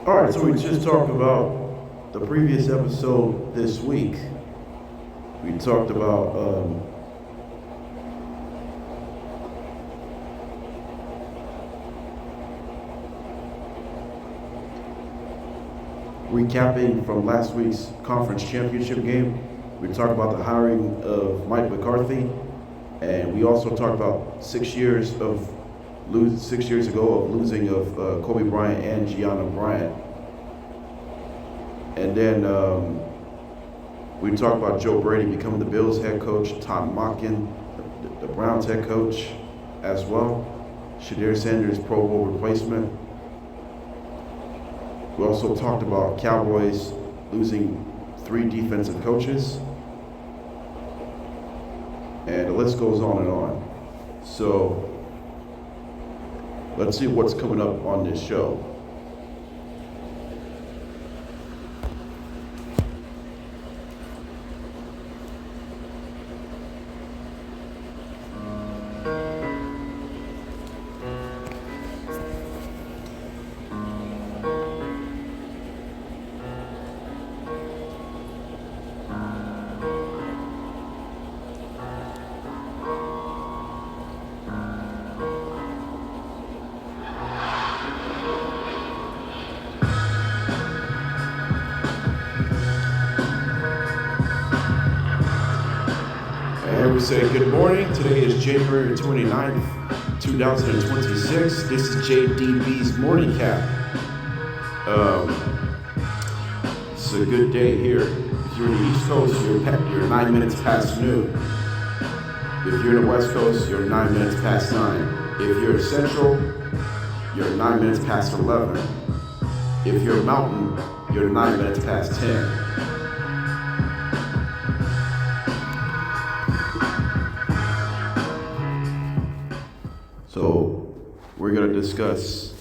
All right, so we just talked about the previous episode this week. We talked about recapping from last week's conference championship game. We talked about the hiring of Mike McCarthy, and we also talked about 6 years ago of losing of Kobe Bryant and Gianna Bryant. And then we talked about Joe Brady becoming the Bills head coach, Todd Monken, the Browns head coach as well, Shadir Sanders, Pro Bowl replacement. We also talked about Cowboys losing 3 defensive coaches. And the list goes on and on. So let's see what's coming up on this show. And we say good morning. Today is January 29th, 2026. This is JDB's Morning Cap. It's a good day here. If you're in the East Coast, you're 9 minutes past noon. If you're in the West Coast, you're 9 minutes past 9. If you're Central, you're 9 minutes past 11. If you're Mountain, you're 9 minutes past 10. So we're going to discuss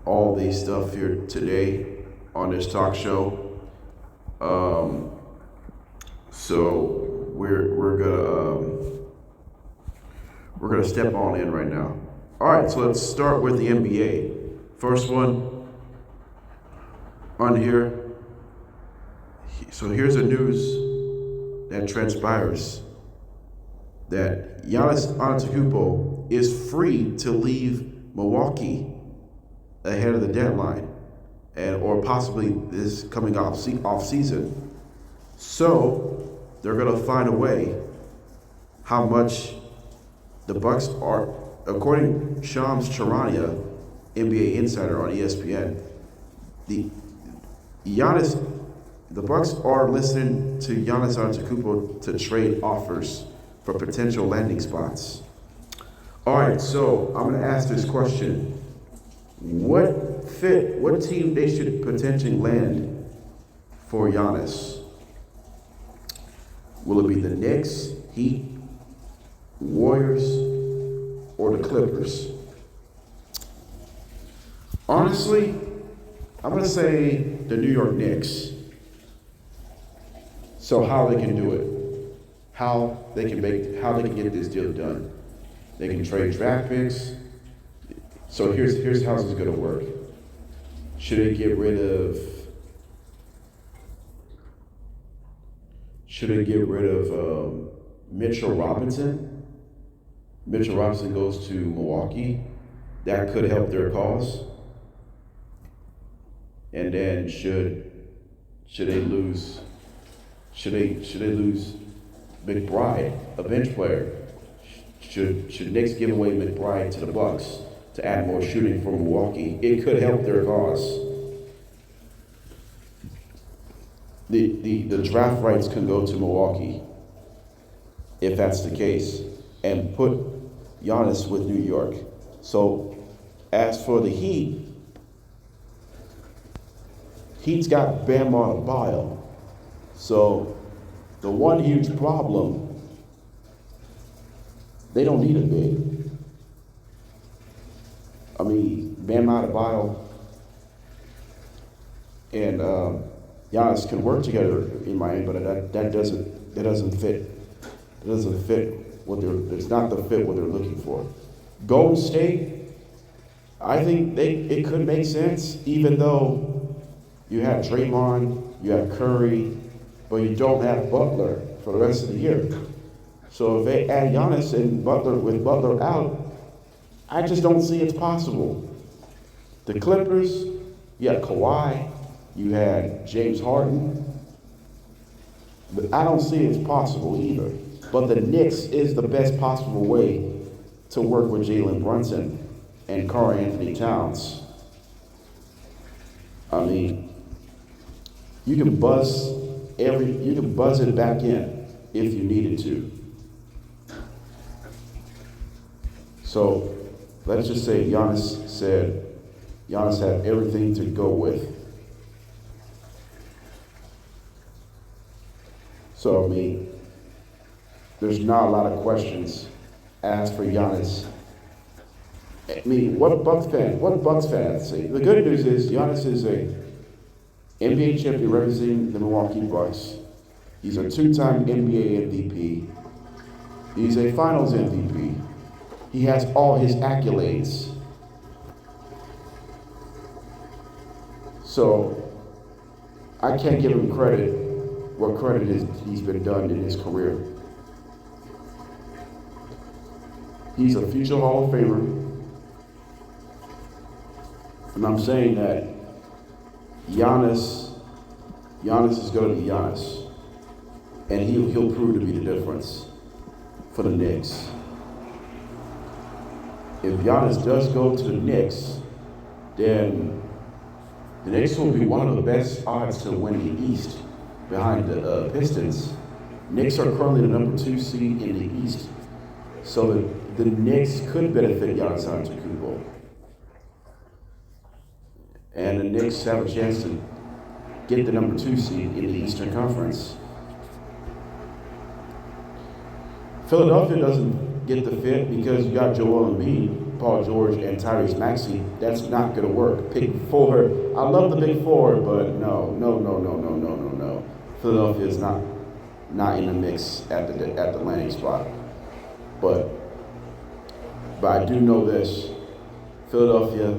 all these stuff here today on this talk show. So we're gonna step on in right now. All right, so let's start with the NBA. First one on here. So here's the news that transpires that Giannis Antetokounmpo is free to leave Milwaukee ahead of the deadline, or possibly this coming off season. So they're gonna find a way how much the Bucks are, according to Shams Charania, NBA insider on ESPN. The Bucks are listening to Giannis Antetokounmpo to trade offers for potential landing spots. All right, so I'm gonna ask this question. What team they should potentially land for Giannis? Will it be the Knicks, Heat, Warriors, or the Clippers? Honestly, I'm gonna say the New York Knicks. So how they can do it? How they can get this deal done? They can trade draft picks. So here's how this is gonna work. Should they get rid of Mitchell Robinson? Mitchell Robinson goes to Milwaukee. That could help their cause. And then should they lose McBride, a bench player? Should Knicks give away McBride to the Bucks to add more shooting for Milwaukee? It could help their cause. The draft rights can go to Milwaukee if that's the case, and put Giannis with New York. So as for the Heat's got Bam Adebayo. So the one huge problem, they don't need a big. I mean, Bam Adebayo and Giannis can work together in Miami, but that doesn't fit. It doesn't fit it's not the fit what they're looking for. Golden State, I think it could make sense, even though you have Draymond, you have Curry, but you don't have Butler for the rest of the year. So if they add Giannis and Butler with Butler out, I just don't see it's possible. The Clippers, you had Kawhi, you had James Harden, but I don't see it's possible either. But the Knicks is the best possible way to work with Jalen Brunson and Karl Anthony Towns. I mean, you can buzz it back in if you needed to. So let's just say Giannis had everything to go with. So I mean, there's not a lot of questions asked for Giannis. I mean, what Bucks fans say? The good news is Giannis is a NBA champion representing the Milwaukee Bucks. He's a two-time NBA MVP. He's a Finals MVP. He has all his accolades. So I can't give him credit what credit he's been done in his career. He's a future Hall of Famer. And I'm saying that Giannis is going to be Giannis. And he'll prove to be the difference for the Knicks. If Giannis does go to the Knicks, then the Knicks will be one of the best odds to win the East behind the Pistons. Knicks are currently the number 2 seed in the East. So the Knicks could benefit Giannis Antetokounmpo. And the Knicks have a chance to get the number 2 seed in the Eastern Conference. Philadelphia doesn't get the fit because you got Joel Embiid, Paul George, and Tyrese Maxey. That's not going to work. Pick 4. I love the big 4, but no. Philadelphia is not in the mix at the landing spot. But I do know this: Philadelphia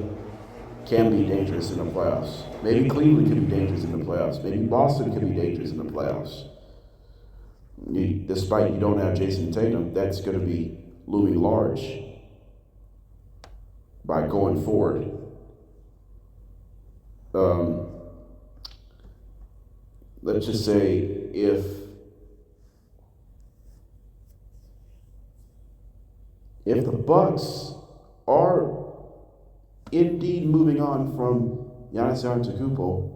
can be dangerous in the playoffs. Maybe Cleveland can be dangerous in the playoffs. Maybe Boston can be dangerous in the playoffs. Despite you don't have Jason Tatum, that's going to be looming large by going forward. Let's just say if the Bucks are indeed moving on from Giannis Antetokounmpo,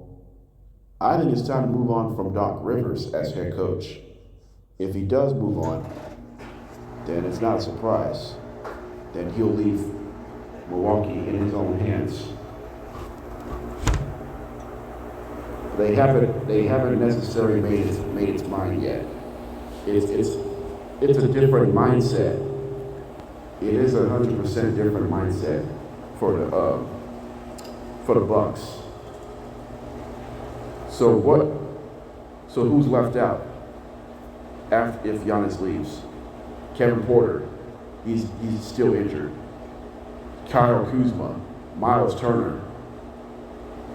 I think it's time to move on from Doc Rivers as head coach. If he does move on, then it's not a surprise. Then he'll leave Milwaukee in his own hands. They haven't necessarily made its mind yet. It's a different mindset. It is 100% different mindset for the Bucks. So who's left out if Giannis leaves? Kevin Porter, he's still injured. Kyle Kuzma, Miles Turner,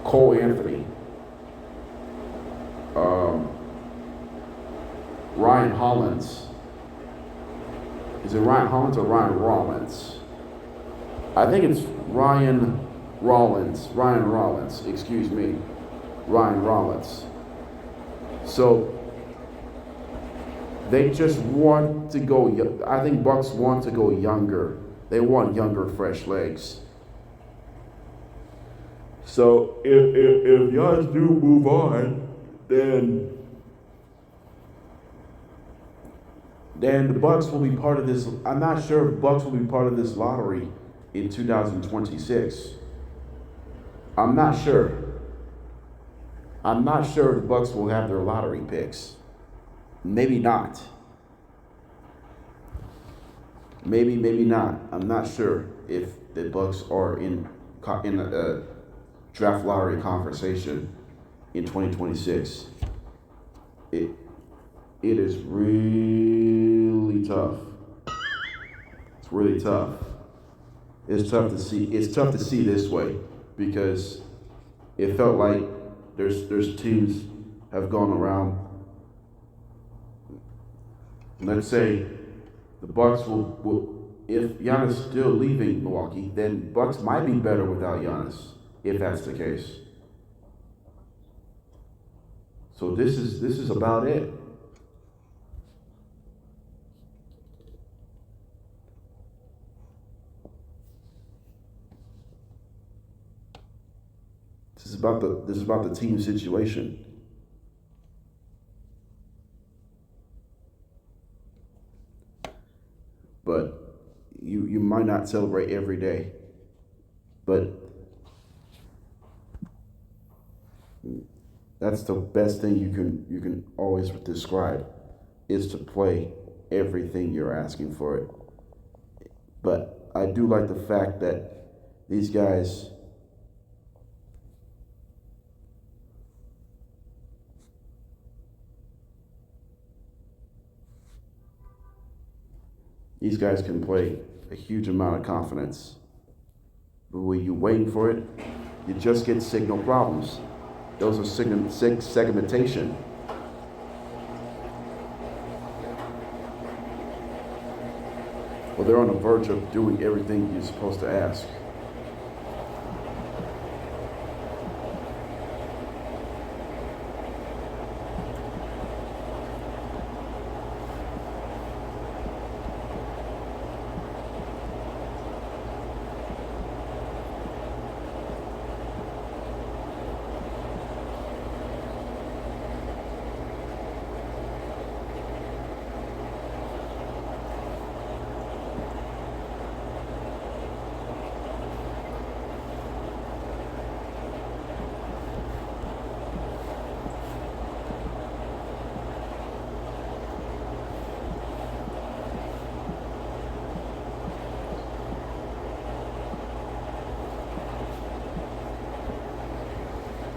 Cole Anthony, Ryan Hollins. Is it Ryan Hollins or Ryan Rollins? I think it's Ryan Rollins, excuse me. Ryan Rollins. So they just want to go, I think Bucks want to go younger. They want younger, fresh legs. So if Giannis do move on, then the Bucks will be part of this. I'm not sure if Bucks will be part of this lottery in 2026. I'm not sure. I'm not sure if the Bucks will have their lottery picks. Maybe not. Maybe not. I'm not sure if the Bucks are in a draft lottery conversation in 2026. It is really tough. It's really tough. It's tough to see. It's tough to see this way because it felt like there's teams have gone around. Let's say the Bucks will if Giannis is still leaving Milwaukee, then Bucks might be better without Giannis if that's the case. So this is about it. This is about the team situation. But you might not celebrate every day. But that's the best thing you can always describe is to play everything you're asking for it. But I do like the fact that these guys can play a huge amount of confidence. But when you're waiting for it, you just get signal problems. Those are segmentation. Well, they're on the verge of doing everything you're supposed to ask.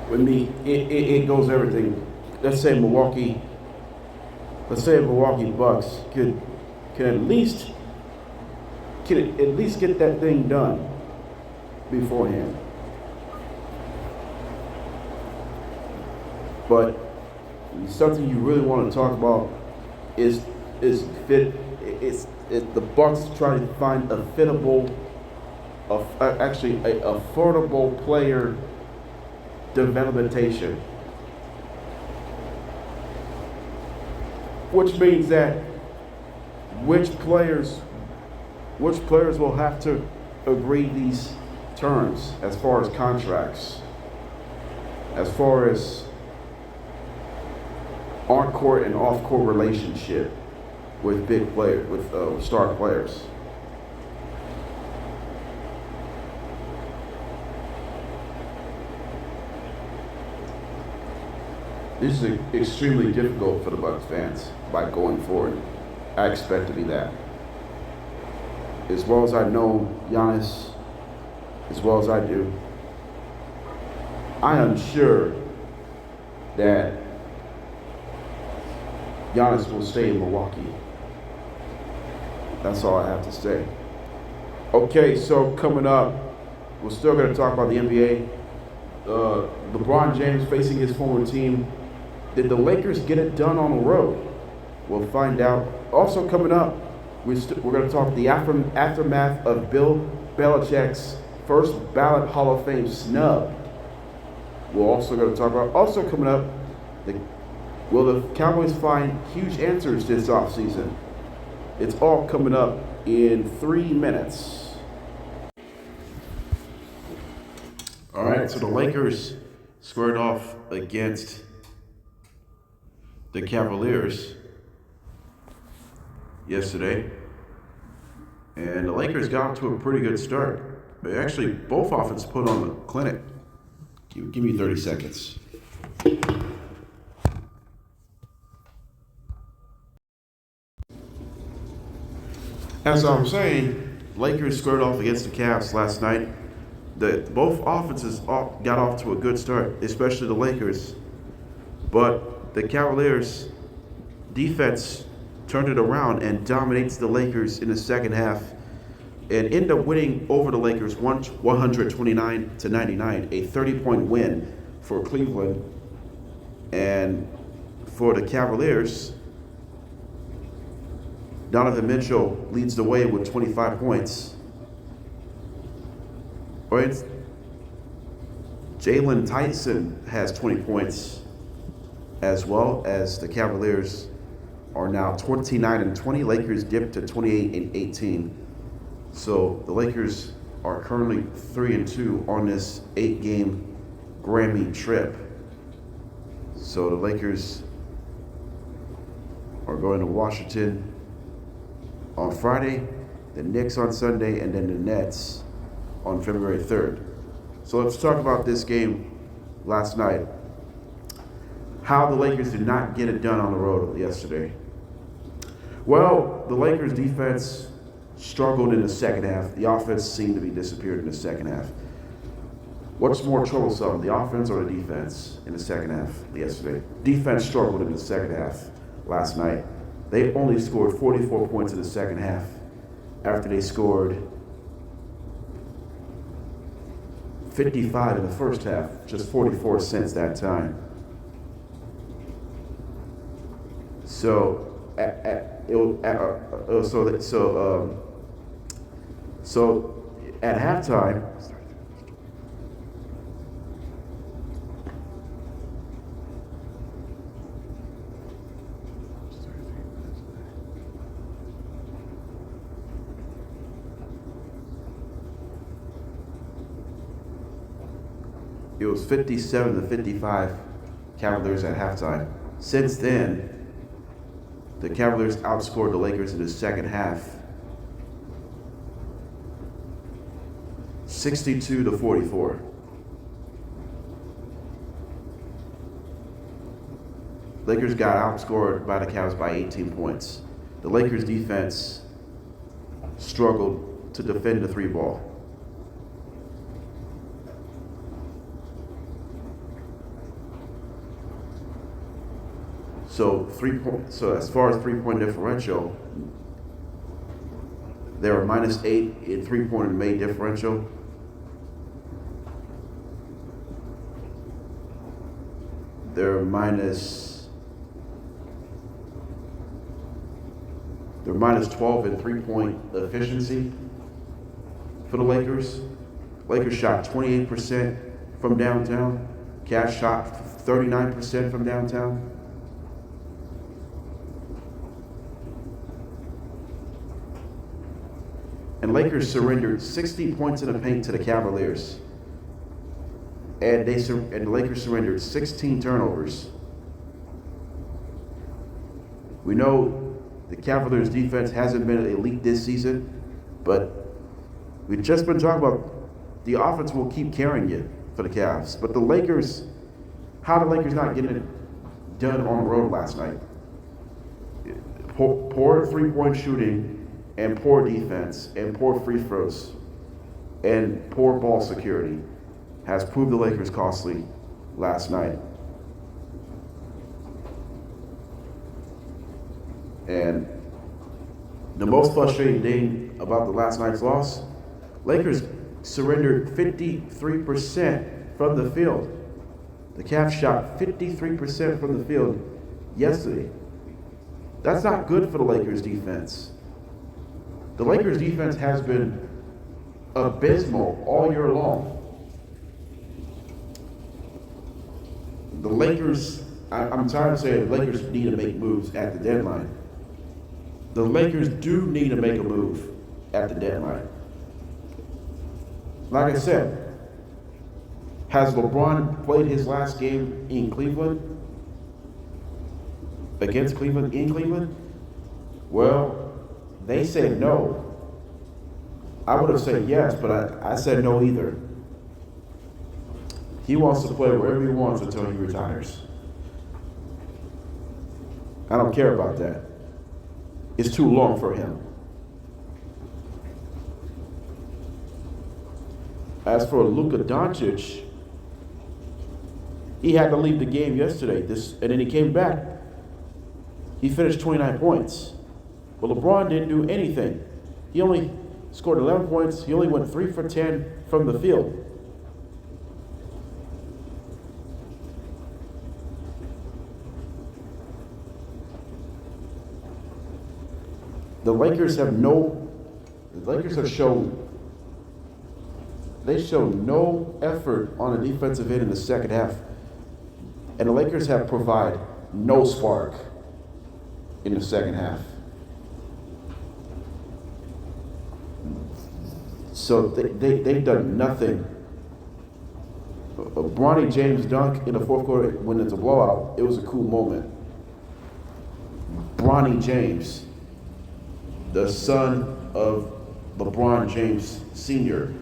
With me, it goes everything. Let's say Milwaukee Bucks can at least get that thing done beforehand. But something you really want to talk about is fit. It's the Bucks try to find a affordable player developmentation, which means that which players will have to agree these terms as far as contracts, as far as on-court and off-court relationship with big players, with star players. This is extremely difficult for the Bucks fans by going forward. I expect to be that. As well as I know Giannis, as well as I do, I am sure that Giannis will stay in Milwaukee. That's all I have to say. Okay, so coming up, we're still going to talk about the NBA. LeBron James facing his former team. Did the Lakers get it done on the road? We'll find out. Also coming up, we're going to talk the aftermath of Bill Belichick's first ballot Hall of Fame snub. We're also going to talk about, also coming up, will the Cowboys find huge answers this offseason? It's all coming up in 3 minutes. All right, so the Lakers squared off against the Cavaliers yesterday, and the Lakers got off to a pretty good start. They actually, both offenses put on a clinic. Give me 30 seconds. As I was saying, Lakers squared off against the Cavs last night. Both offenses got off to a good start, especially the Lakers. But the Cavaliers' defense turned it around and dominates the Lakers in the second half. and end up winning over the Lakers 129-99, a 30-point win for Cleveland. And for the Cavaliers, Donovan Mitchell leads the way with 25 points. Right? Jalen Tyson has 20 points, as well as the Cavaliers are now 29-20. Lakers dipped to 28-18. So the Lakers are currently 3-2 on this 8-game Grammy trip. So the Lakers are going to Washington on Friday, the Knicks on Sunday, and then the Nets on February 3rd. So let's talk about this game last night. How the Lakers did not get it done on the road yesterday. Well, the Lakers defense struggled in the second half. The offense seemed to be disappeared in the second half. What's more troublesome, the offense or the defense in the second half yesterday? Defense struggled in the second half last night. They only scored 44 points in the second half after they scored 55 in the first half, just 44 since that time. So at halftime, it was 57-55 Cavaliers at halftime. Since then, the Cavaliers outscored the Lakers in the second half 62-44. Lakers got outscored by the Cavs by 18 points. The Lakers defense struggled to defend the three ball. So as far as three-point differential, they were -8 in three-point made differential. They're -12 in three-point efficiency for the Lakers. Lakers shot 28% from downtown. Cavs shot 39% from downtown. And Lakers surrendered 60 points in the paint to the Cavaliers. And the Lakers surrendered 16 turnovers. We know the Cavaliers defense hasn't been elite this season, but we've just been talking about the offense will keep carrying you for the Cavs. But the Lakers, how the Lakers not getting it done on the road last night? Poor three-point shooting, and poor defense, and poor free throws, and poor ball security has proved the Lakers costly last night. And the most frustrating thing about the last night's loss, Lakers surrendered 53% from the field. The Cavs shot 53% from the field yesterday. That's not good for the Lakers defense. The Lakers defense has been abysmal all year long. The Lakers, I'm tired of saying the Lakers need to make moves at the deadline. The Lakers do need to make a move at the deadline. Like I said, has LeBron played his last game in Cleveland? Against Cleveland, in Cleveland? Well, they said no. I would have said yes, but I said no either. He wants to play wherever he wants until he retires. I don't care about that. It's too long for him. As for Luka Doncic, he had to leave the game yesterday, and then he came back. He finished 29 points. But LeBron didn't do anything. He only scored 11 points. He only went 3 for 10 from the field. The Lakers have shown no effort on the defensive end in the second half. And the Lakers have provided no spark in the second half. So they've done nothing. Bronny James dunk in the fourth quarter when it's a blowout, it was a cool moment. Bronny James, the son of LeBron James Sr.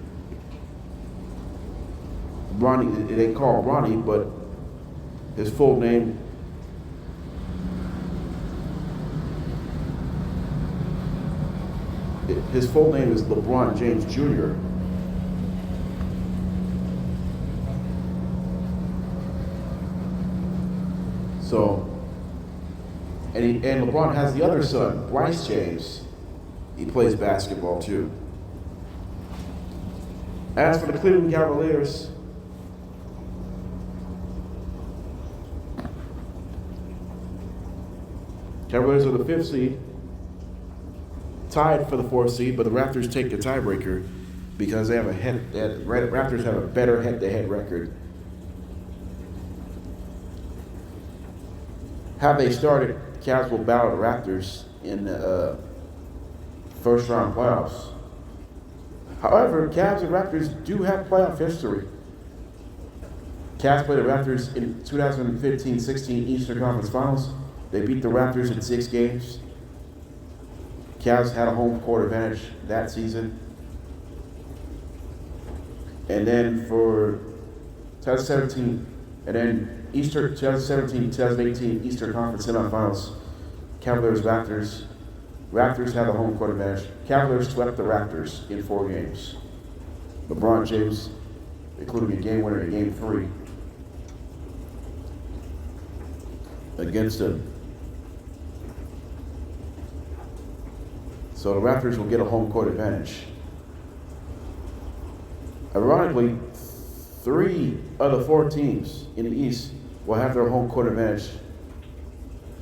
Bronny, they call Bronny, but his full name is LeBron James Jr. So, and LeBron has the other son, Bryce James. He plays basketball too. As for the Cleveland Cavaliers, Cavaliers are the 5th seed, tied for the 4th seed, but the Raptors take the tiebreaker because Raptors have a better head-to-head record. How they started, Cavs will battle the Raptors in the first round playoffs. However, Cavs and Raptors do have playoff history. Cavs played the Raptors in 2015-16 Eastern Conference Finals. They beat the Raptors in 6 games. Cavs had a home court advantage that season. And then for 2017, and then 2017-2018 Eastern Conference semifinals, Cavaliers, Raptors. Raptors had the home court advantage. Cavaliers swept the Raptors in 4 games. LeBron James, including a game winner in Game 3 against them. So the Raptors will get a home court advantage. Ironically, 3 of the 4 teams in the East will have their home court advantage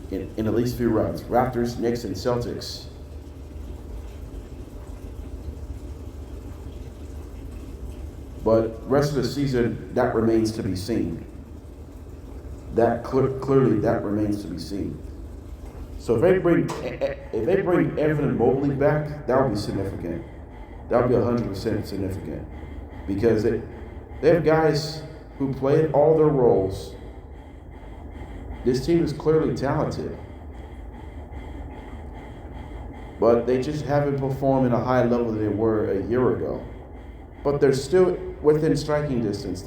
in at least 3 rounds. Raptors, Knicks, and Celtics. But rest of the season, that remains to be seen. Clearly that remains to be seen. So if they bring Evan Mobley back, that would be significant. That would be 100% significant, because they have guys who played all their roles. This team is clearly talented, but they just haven't performed at a high level than they were a year ago. But they're still within striking distance.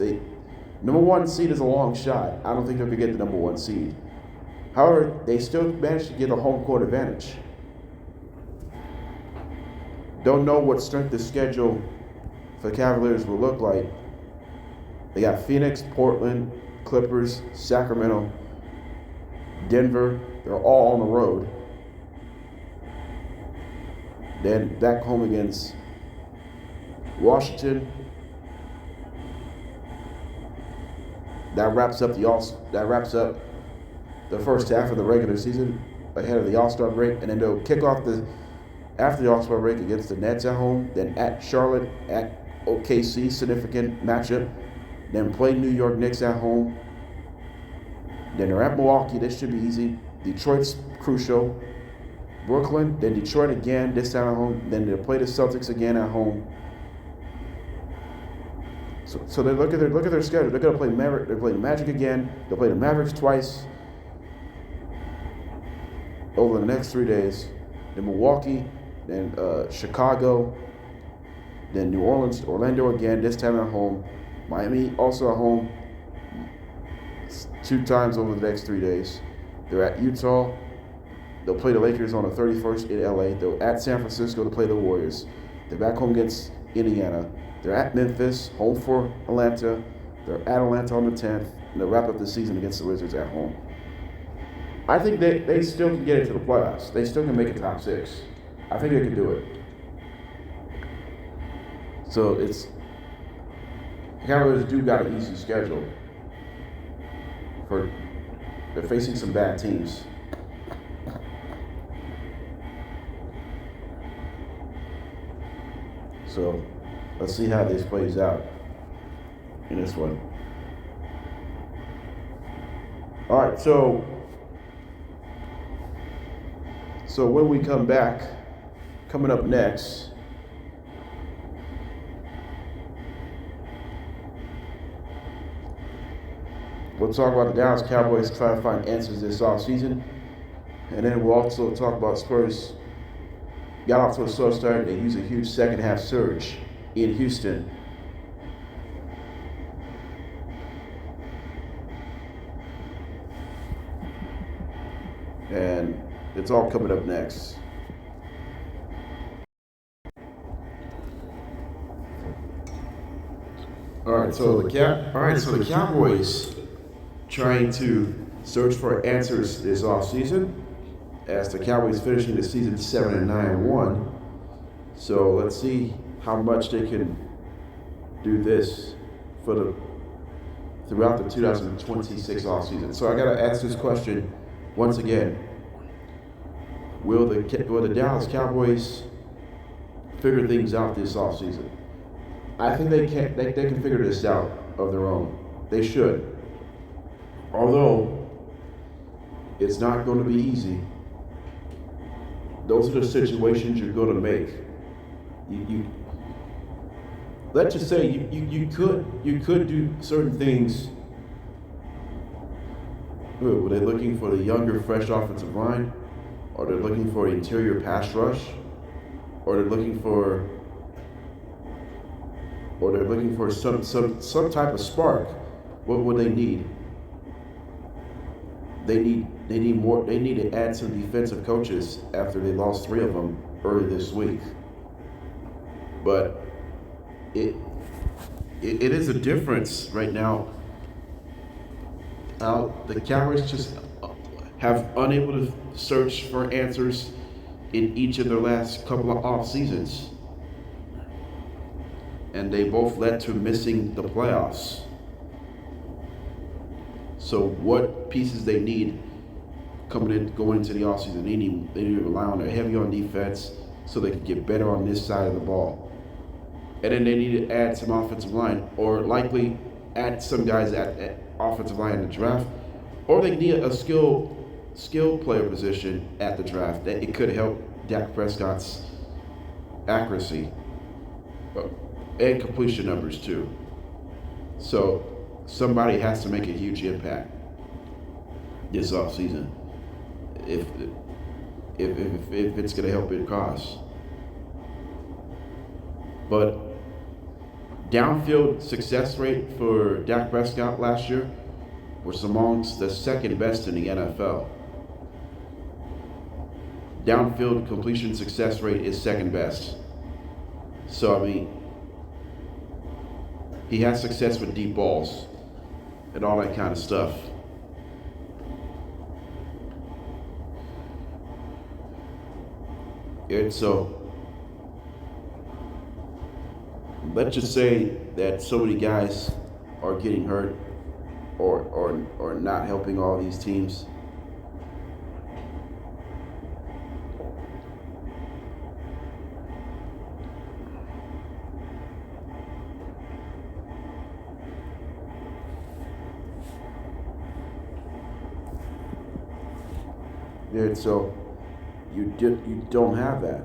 Number 1 seed is a long shot. I don't think they're going to get the number 1 seed. However, they still managed to get a home court advantage. Don't know what strength of schedule for the Cavaliers will look like. They got Phoenix, Portland, Clippers, Sacramento, Denver. They're all on the road. Then back home against Washington. That wraps up the first half of the regular season ahead of the All-Star break, and then they'll kick off after the All-Star break against the Nets at home, then at Charlotte, at OKC, significant matchup, then play New York Knicks at home, then they're at Milwaukee. This should be easy. Detroit's crucial. Brooklyn, then Detroit again, this time at home, then they'll play the Celtics again at home. So they look at their schedule. They're gonna play They're playing Magic again. They'll play the Mavericks twice over the next 3 days. Then Milwaukee, then Chicago, then New Orleans, Orlando again, this time at home. Miami also at home 2 times over the next 3 days. They're at Utah. They'll play the Lakers on the 31st in LA. They're at San Francisco to play the Warriors. They're back home against Indiana. They're at Memphis, home for Atlanta. They're at Atlanta on the 10th. And they'll wrap up the season against the Wizards at home. I think they still can get into the playoffs. They still can make it top 6. I think they can do it. So the Cowboys do got an easy schedule. They're facing some bad teams. So let's see how this plays out in this one. All right, so when we come back, coming up next, we'll talk about the Dallas Cowboys trying to find answers this offseason. And then we'll also talk about Spurs got off to a slow start. They used a huge second half surge in Houston. And it's all coming up next. All right, so the Cowboys trying to search for answers this offseason, as the Cowboys finishing the season 7-9-1. So let's see how much they can do this throughout the 2026 offseason. So I got to ask this question once again: Will the Dallas Cowboys figure things out this offseason? I think they can. They can figure this out of their own. They should. Although it's not going to be easy. Those are the situations you're going to make. Let's just say you could do certain things. Were they looking for the younger, fresh offensive line, or they're looking for an interior pass rush, or they're looking for some type of spark? What would they need? They need more. They need to add some defensive coaches after they lost 3 of them early this week. But it is a difference right now. The Cowboys just have unable to search for answers in each of their last couple of off seasons, and they both led to missing the playoffs. So what pieces they need going into the offseason? They need to rely on heavy on defense so they can get better on this side of the ball. And then they need to add some offensive line, or likely add some guys at offensive line in the draft, or they need a skill player position at the draft that it could help Dak Prescott's accuracy and completion numbers too. So somebody has to make a huge impact this offseason if it's going to help it cause. But downfield success rate for Dak Prescott last year was amongst the second best in the NFL. Downfield completion success rate is second best. So, I mean, he has success with deep balls and all that kind of stuff. And so, let's just say that so many guys are getting hurt or not helping all these teams. And so you don't have that.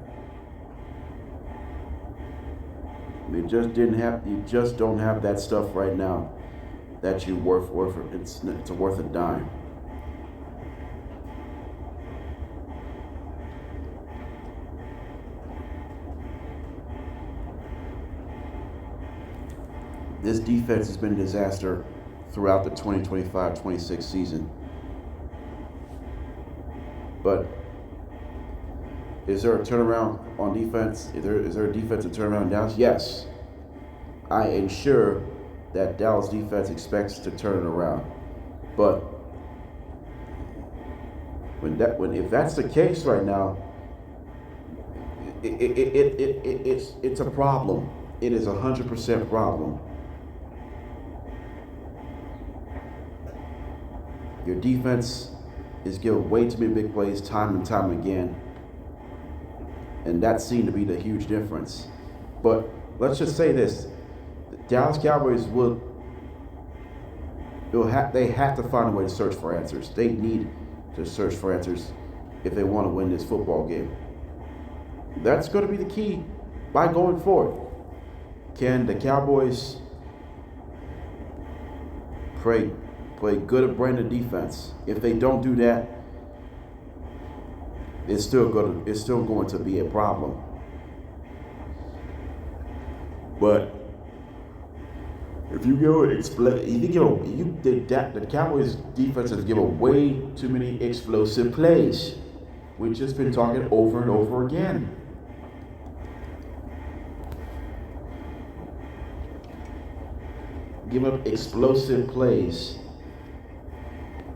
You just don't have that stuff right now that you worth it's worth a dime. This defense has been a disaster throughout the 2025-26 season. But is there a turnaround on defense? Is there a defensive turnaround in Dallas? Yes. I am sure that Dallas defense expects to turn it around. But if that's the case right now, it's a problem it is 100% problem. Your defense is giving way too many big plays time and time again. And that seemed to be the huge difference. But let's just say this. The Dallas Cowboys they have to find a way to search for answers. They need to search for answers if they want to win this football game. That's going to be the key by going forward. Can the Cowboys play good branded defense? If they don't do that, it's still going to be a problem. But if you go the Cowboys defense has given way too many explosive plays. We've just been talking over and over again. Give up explosive plays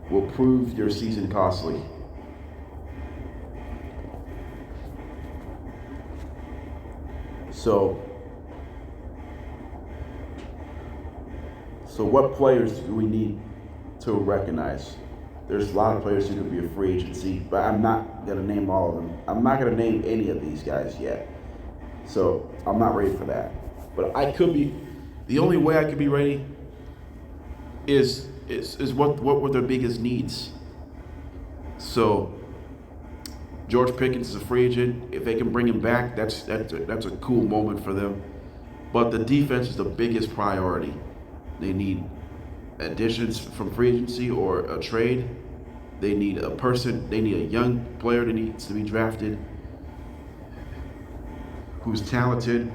will prove your season costly. So what players do we need to recognize? There's a lot of players who could be a free agency, but I'm not going to name all of them. I'm not going to name any of these guys yet. So I'm not ready for that. But I could be. The only way I could be ready is what were their biggest needs. So George Pickens is a free agent. If they can bring him back, that's a cool moment for them. But the defense is the biggest priority. They need additions from free agency or a trade. They need a young player that needs to be drafted who's talented.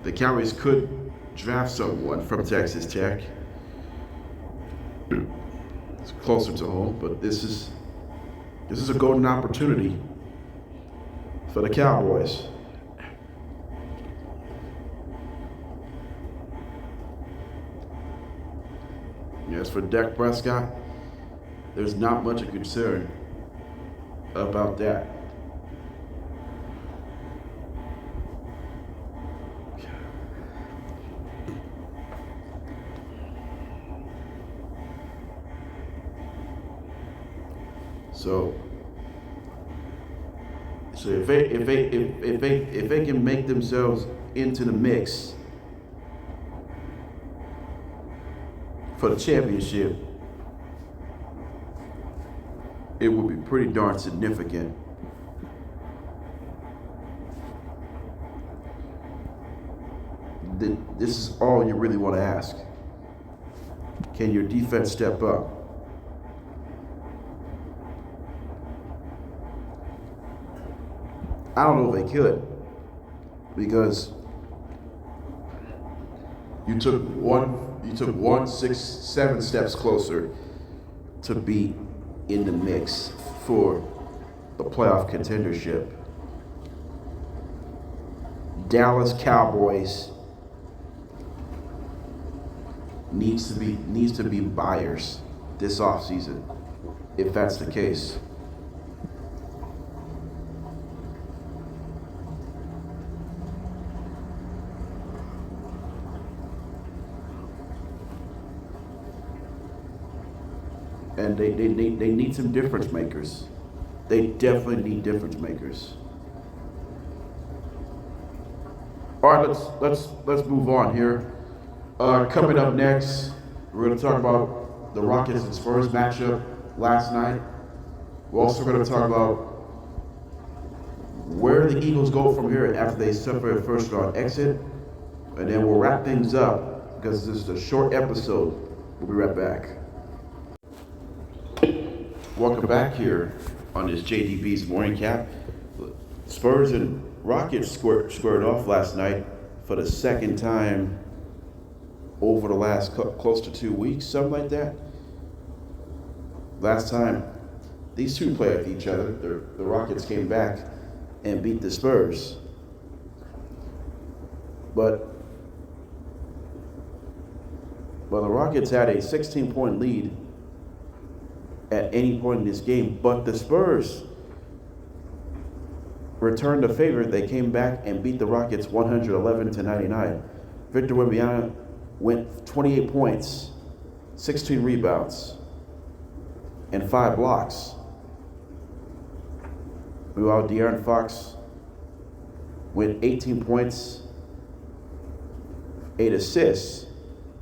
The Cowboys could draft someone from Texas Tech. It's closer to home, but this is a golden opportunity for the Cowboys. As for Dak Prescott, there's not much of concern about that. So if they can make themselves into the mix for the championship, it would be pretty darn significant. This is all you really want to ask. Can your defense step up? I don't know if they could, because you took 6, 7 steps closer to be in the mix for the playoff contendership. Dallas Cowboys needs to be buyers this offseason, if that's the case. And they need some difference makers. They definitely need difference makers. All right, let's move on here. Coming up next, we're going to talk about the Rockets and Spurs matchup last night. We're also going to talk about where the Eagles go from here after they suffer a first round exit, and then we'll wrap things up because this is a short episode. We'll be right back. Welcome back here on this JDB's Morning Cap. Spurs and Rockets squared off last night for the second time over the last close to 2 weeks, something like that. Last time these two played each other, the Rockets came back and beat the Spurs. But the Rockets had a 16-point lead at any point in this game, but the Spurs returned the favor. They came back and beat the Rockets 111-99. Victor Wembanyama went 28 points, 16 rebounds, and 5 blocks. Meanwhile, De'Aaron Fox went 18 points, 8 assists.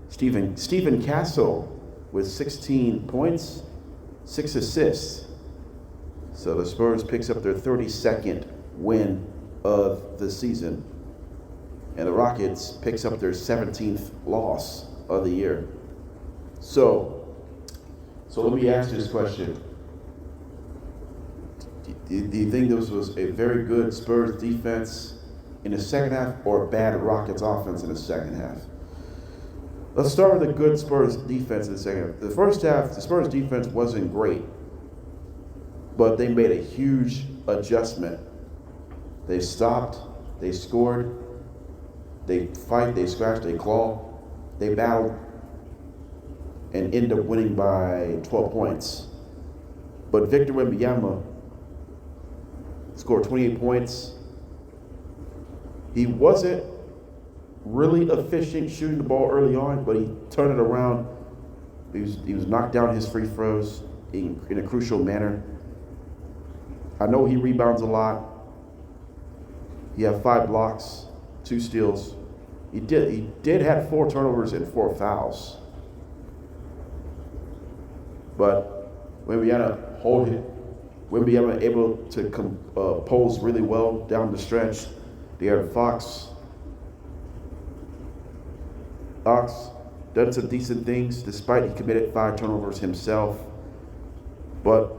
Stephen Castle with 16 points, 6 assists. So the Spurs picks up their 32nd win of the season. And the Rockets picks up their 17th loss of the year. So let me ask you this question. Do you think this was a very good Spurs defense in the second half or a bad Rockets offense in the second half? Let's start with the good Spurs defense in the second half. The first half, the Spurs defense wasn't great, but they made a huge adjustment. They stopped, they scored, they fight, they scratch, they claw, they battled, and end up winning by 12 points. But Victor Wembanyama scored 28 points. He wasn't really efficient shooting the ball early on, but he turned it around. He was knocked down his free throws in a crucial manner. I know he rebounds a lot. He had 5 blocks, 2 steals. He did have 4 turnovers and 4 fouls. But Wembanyama able to pose really well down the stretch. De'Aaron Fox done some decent things despite he committed 5 turnovers himself. But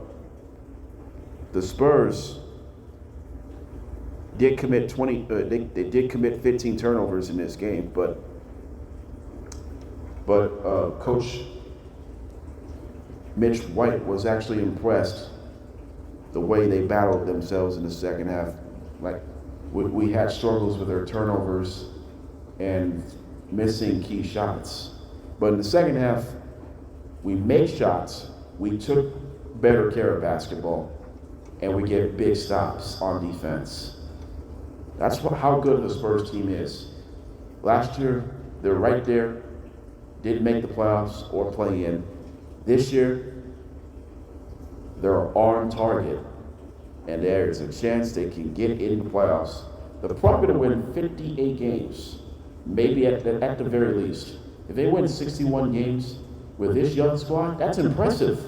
the Spurs did commit they did commit 15 turnovers in this game, but Coach Mitch White was actually impressed the way they battled themselves in the second half. Like we had struggles with their turnovers and missing key shots. But in the second half, we made shots, we took better care of basketball, and we get big stops on defense. That's how good the Spurs team is. Last year, they're right there, didn't make the playoffs or play in. This year, they're on target, and there's a chance they can get in the playoffs. They're probably going to win 58 games, maybe at the very least. If they win 61 games with this young squad, that's impressive.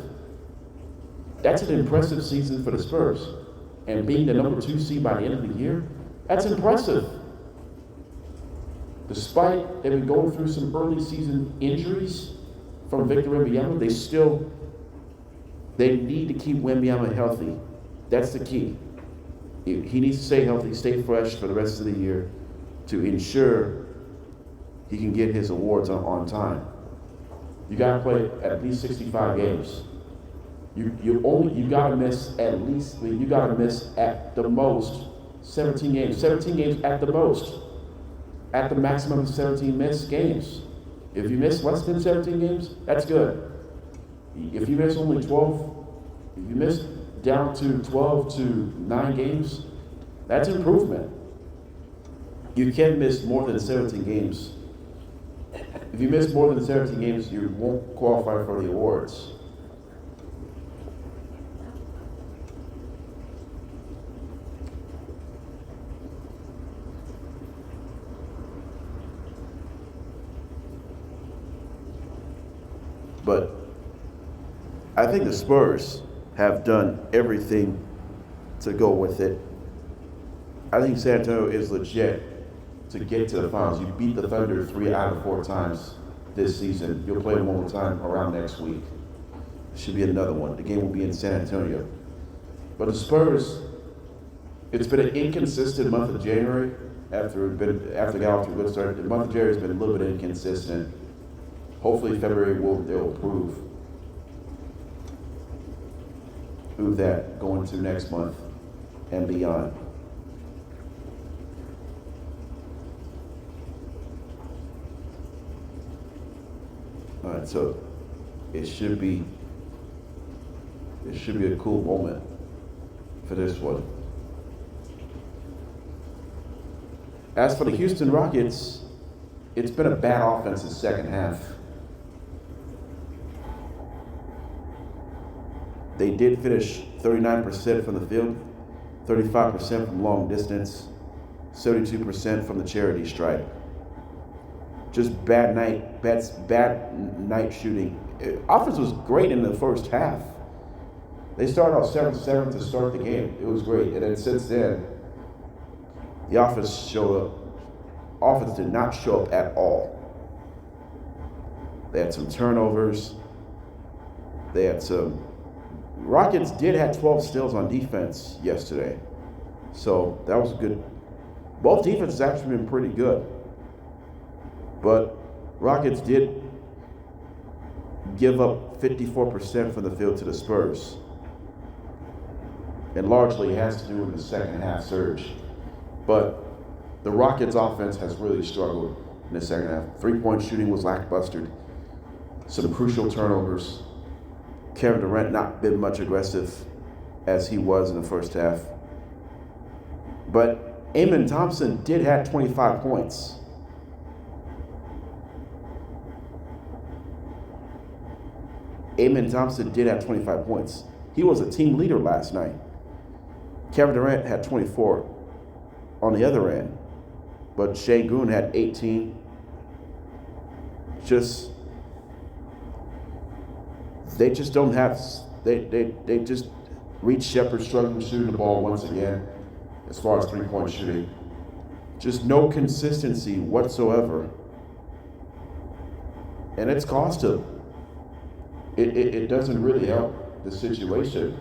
That's an impressive season for the Spurs. And being the number 2 seed by the end of the year, that's impressive. Despite they've been going through some early season injuries from Victor Wembanyama, they need to keep Wembanyama healthy. That's the key. He needs to stay healthy, stay fresh for the rest of the year to ensure he can get his awards on time. You gotta play at least 65 games. You gotta miss at the most 17 games. 17 games at the most. At the maximum of 17 missed games. If you miss less than 17 games, that's good. If you miss only 12, if you miss down to 12 to 9 games, that's improvement. You can miss more than 17 games. If you miss more than 17 games, you won't qualify for the awards. But I think the Spurs have done everything to go with it. I think San Antonio is legit to get to the finals. You beat the Thunder 3 out of 4 times this season. You'll play them one more time around next week. Should be another one. The game will be in San Antonio. But the Spurs, it's been an inconsistent month of January after they got off to a good start. The month of January has been a little bit inconsistent. Hopefully February they'll improve that going into next month and beyond. All right, so it should be a cool moment for this one. As for the Houston Rockets, it's been a bad offense in the second half. They did finish 39% from the field, 35% from long distance, 72% from the charity stripe. Just bad night shooting. Offense was great in the first half. They started off 7-7 to start the game. It was great. And then since then, the offense showed up. Offense did not show up at all. They had some turnovers. Rockets did have 12 steals on defense yesterday. So that was good. Both defenses actually been pretty good. But Rockets did give up 54% from the field to the Spurs. And largely it has to do with the second half surge. But the Rockets offense has really struggled in the second half. 3-point shooting was lackluster. Some crucial turnovers. Kevin Durant not been much aggressive as he was in the first half. But Amen Thompson did have 25 points. Amen Thompson did have 25 points. He was a team leader last night. Kevin Durant had 24 on the other end. But Şengün had 18. They just don't have, they just Reed Shepard struggling shooting the ball once again as far as 3-point shooting. Just no consistency whatsoever. And it's cost him. It doesn't really help the situation.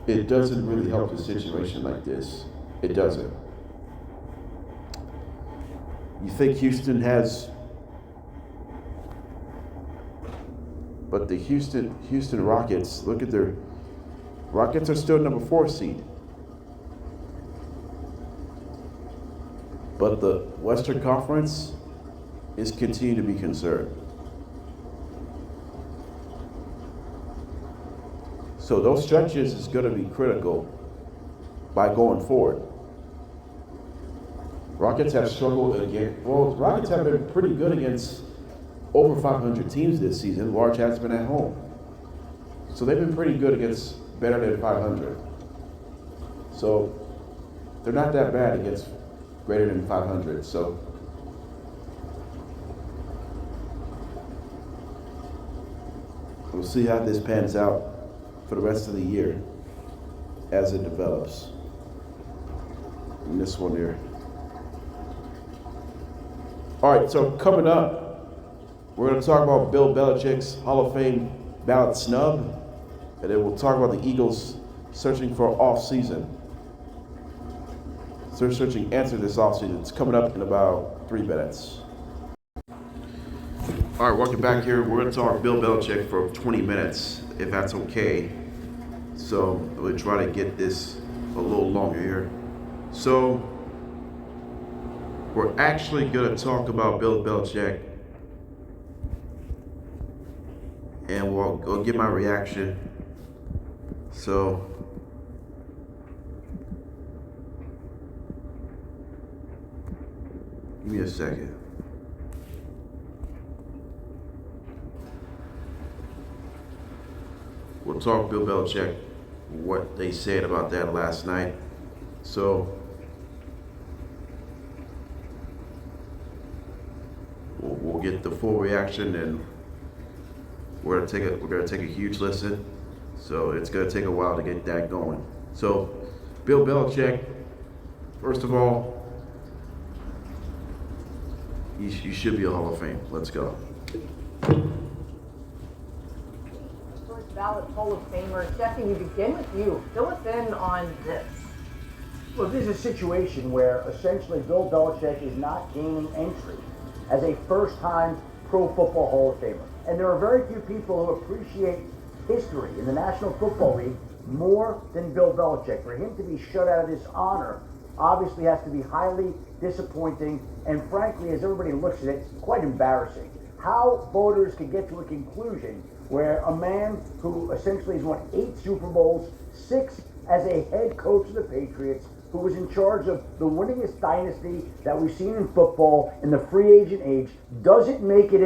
It doesn't really help the situation like this. It doesn't. You think Houston has, but the Houston Rockets, look at their, Rockets are still number 4 seed. But the Western Conference is continuing to be concerned. So those stretches is going to be critical by going forward. Rockets have struggled again. Well, Rockets have been pretty good against over 500 teams this season. Large has been at home. So they've been pretty good against better than 500. So they're not that bad against greater than 500. So we'll see how this pans out for the rest of the year as it develops. And this one here. All right, so coming up, we're going to talk about Bill Belichick's Hall of Fame ballot snub, and then we'll talk about the Eagles searching for offseason. Searching answer this offseason. It's coming up in about 3 minutes. All right, welcome back here. We're going to talk Bill Belichick for 20 minutes, if that's okay. So we'll try to get this a little longer here. So we're actually going to talk about Bill Belichick, and we'll get my reaction. So give me a second. We'll talk Bill Belichick, what they said about that last night. So we'll get the full reaction, and we're gonna take a huge listen. So it's gonna take a while to get that going. So Bill Belichick, first of all, you should be a Hall of Fame. Let's go. First ballot Hall of Famer. Jesse, we begin with you. Fill us in on this. Well, this is a situation where essentially Bill Belichick is not gaining entry as a first-time Pro Football Hall of Famer. And there are very few people who appreciate history in the National Football League more than Bill Belichick. For him to be shut out of this honor obviously has to be highly disappointing and, frankly, as everybody looks at it, quite embarrassing. How voters could get to a conclusion where a man who essentially has won 8 Super Bowls, 6 as a head coach of the Patriots, who was in charge of the winningest dynasty that we've seen in football in the free agent age, doesn't make it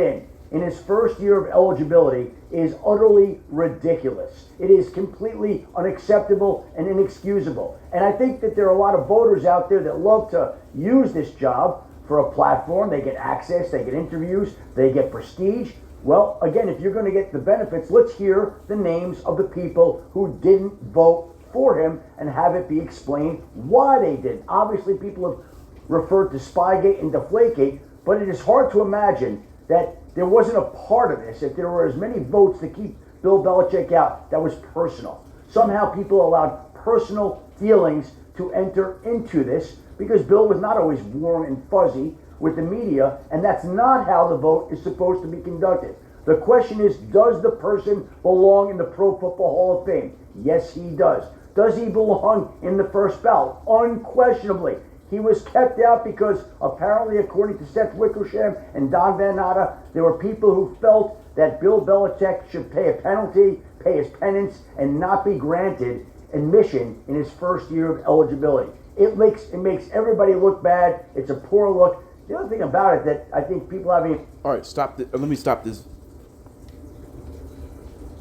in his first year of eligibility is utterly ridiculous. It is completely unacceptable and inexcusable. And I think that there are a lot of voters out there that love to use this job for a platform. They get access, they get interviews, they get prestige. Well, again, if you're going to get the benefits, let's hear the names of the people who didn't vote for him and have it be explained why they did. Obviously, people have referred to Spygate and Deflategate, but it is hard to imagine that there wasn't a part of this, if there were as many votes to keep Bill Belichick out, that was personal. Somehow people allowed personal feelings to enter into this because Bill was not always warm and fuzzy with the media, and that's not how the vote is supposed to be conducted. The question is, does the person belong in the Pro Football Hall of Fame? Yes, he does. Does he belong in the first ballot? Unquestionably. He was kept out because apparently, according to Seth Wickersham and Don Van Natta, there were people who felt that Bill Belichick should pay a penalty, pay his penance, and not be granted admission in his first year of eligibility. It makes everybody look bad. It's a poor look. The other thing about it that I think people having... All right, let me stop this.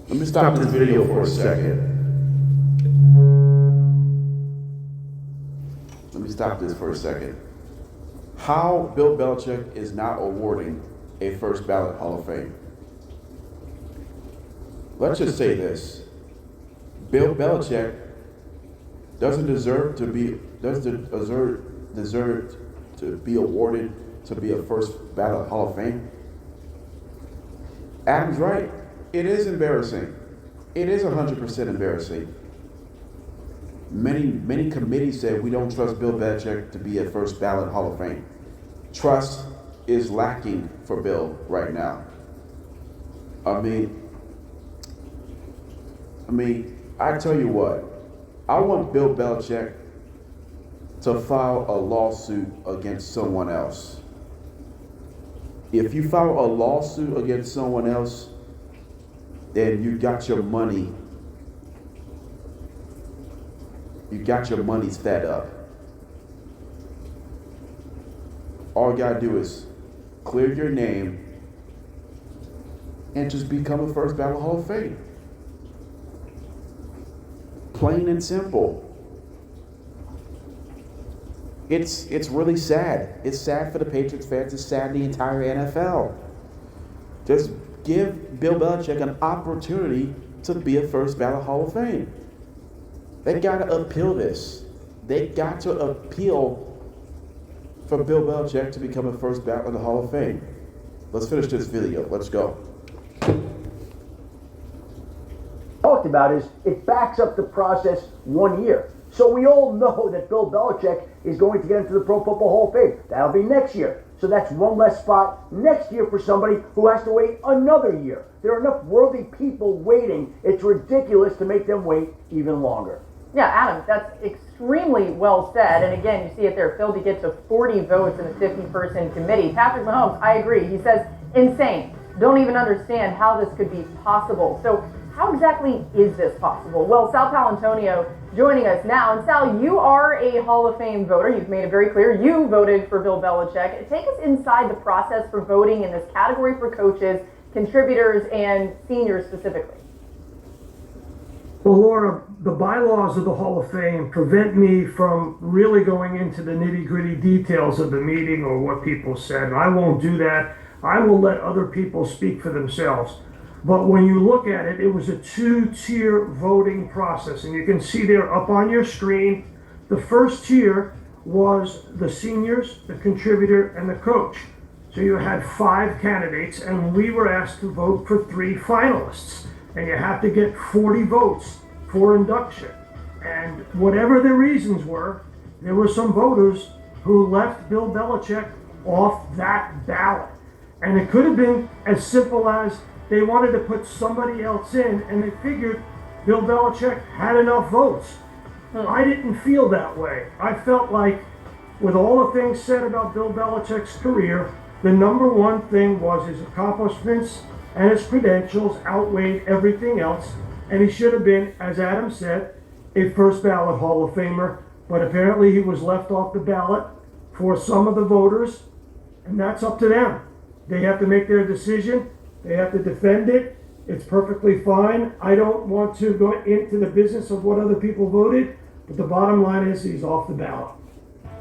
Let me stop this video for a second. Let me stop this for a second. How Bill Belichick is not awarding a first ballot Hall of Fame. Let's just say this. Bill Belichick doesn't deserve to be awarded to be a first ballot Hall of Fame. Adam's right. It is embarrassing. It is 100% embarrassing. Many committees said we don't trust Bill Belichick to be a first ballot Hall of Fame. Trust is lacking for Bill right now. I tell you what, I want Bill Belichick to file a lawsuit against someone else. If you file a lawsuit against someone else, then you got your money. You got your money fed up. All you gotta do is clear your name and just become a first ballot Hall of Fame. Plain and simple. It's really sad. It's sad for the Patriots fans. It's sad for the entire NFL. Just give Bill Belichick an opportunity to be a first ballot Hall of Fame. They got to appeal this. They got to appeal for Bill Belichick to become a first ballot in the Hall of Fame. Let's finish this video. Let's go. Talked about is it backs up the process 1 year. So we all know that Bill Belichick is going to get into the Pro Football Hall of Fame. That'll be next year. So that's one less spot next year for somebody who has to wait another year. There are enough worthy people waiting. It's ridiculous to make them wait even longer. Yeah, Adam, that's extremely well said. And again, you see it there, Phil, to get to 40 votes in a 50-person committee. Patrick Mahomes, I agree. He says, insane. Don't even understand how this could be possible. So how exactly is this possible? Well, Sal Paolantonio joining us now. And Sal, you are a Hall of Fame voter. You've made it very clear you voted for Bill Belichick. Take us inside the process for voting in this category for coaches, contributors, and seniors specifically. Well, Laura, the bylaws of the Hall of Fame prevent me from really going into the nitty-gritty details of the meeting or what people said. And I won't do that. I will let other people speak for themselves. But when you look at it, it was a two-tier voting process. And you can see there up on your screen, the first tier was the seniors, the contributor, and the coach. So you had 5 candidates, and we were asked to vote for 3 finalists. And you have to get 40 votes for induction. And whatever the reasons were, there were some voters who left Bill Belichick off that ballot. And it could have been as simple as they wanted to put somebody else in, and they figured Bill Belichick had enough votes. I didn't feel that way. I felt like, with all the things said about Bill Belichick's career, the number one thing was his accomplishments and his credentials outweighed everything else, and he should have been, as Adam said, a first ballot Hall of Famer. but apparently he was left off the ballot for some of the voters, and that's up to them. They have to make their decision. They have to defend it. It's perfectly fine. I don't want to go into the business of what other people voted, but the bottom line is he's off the ballot.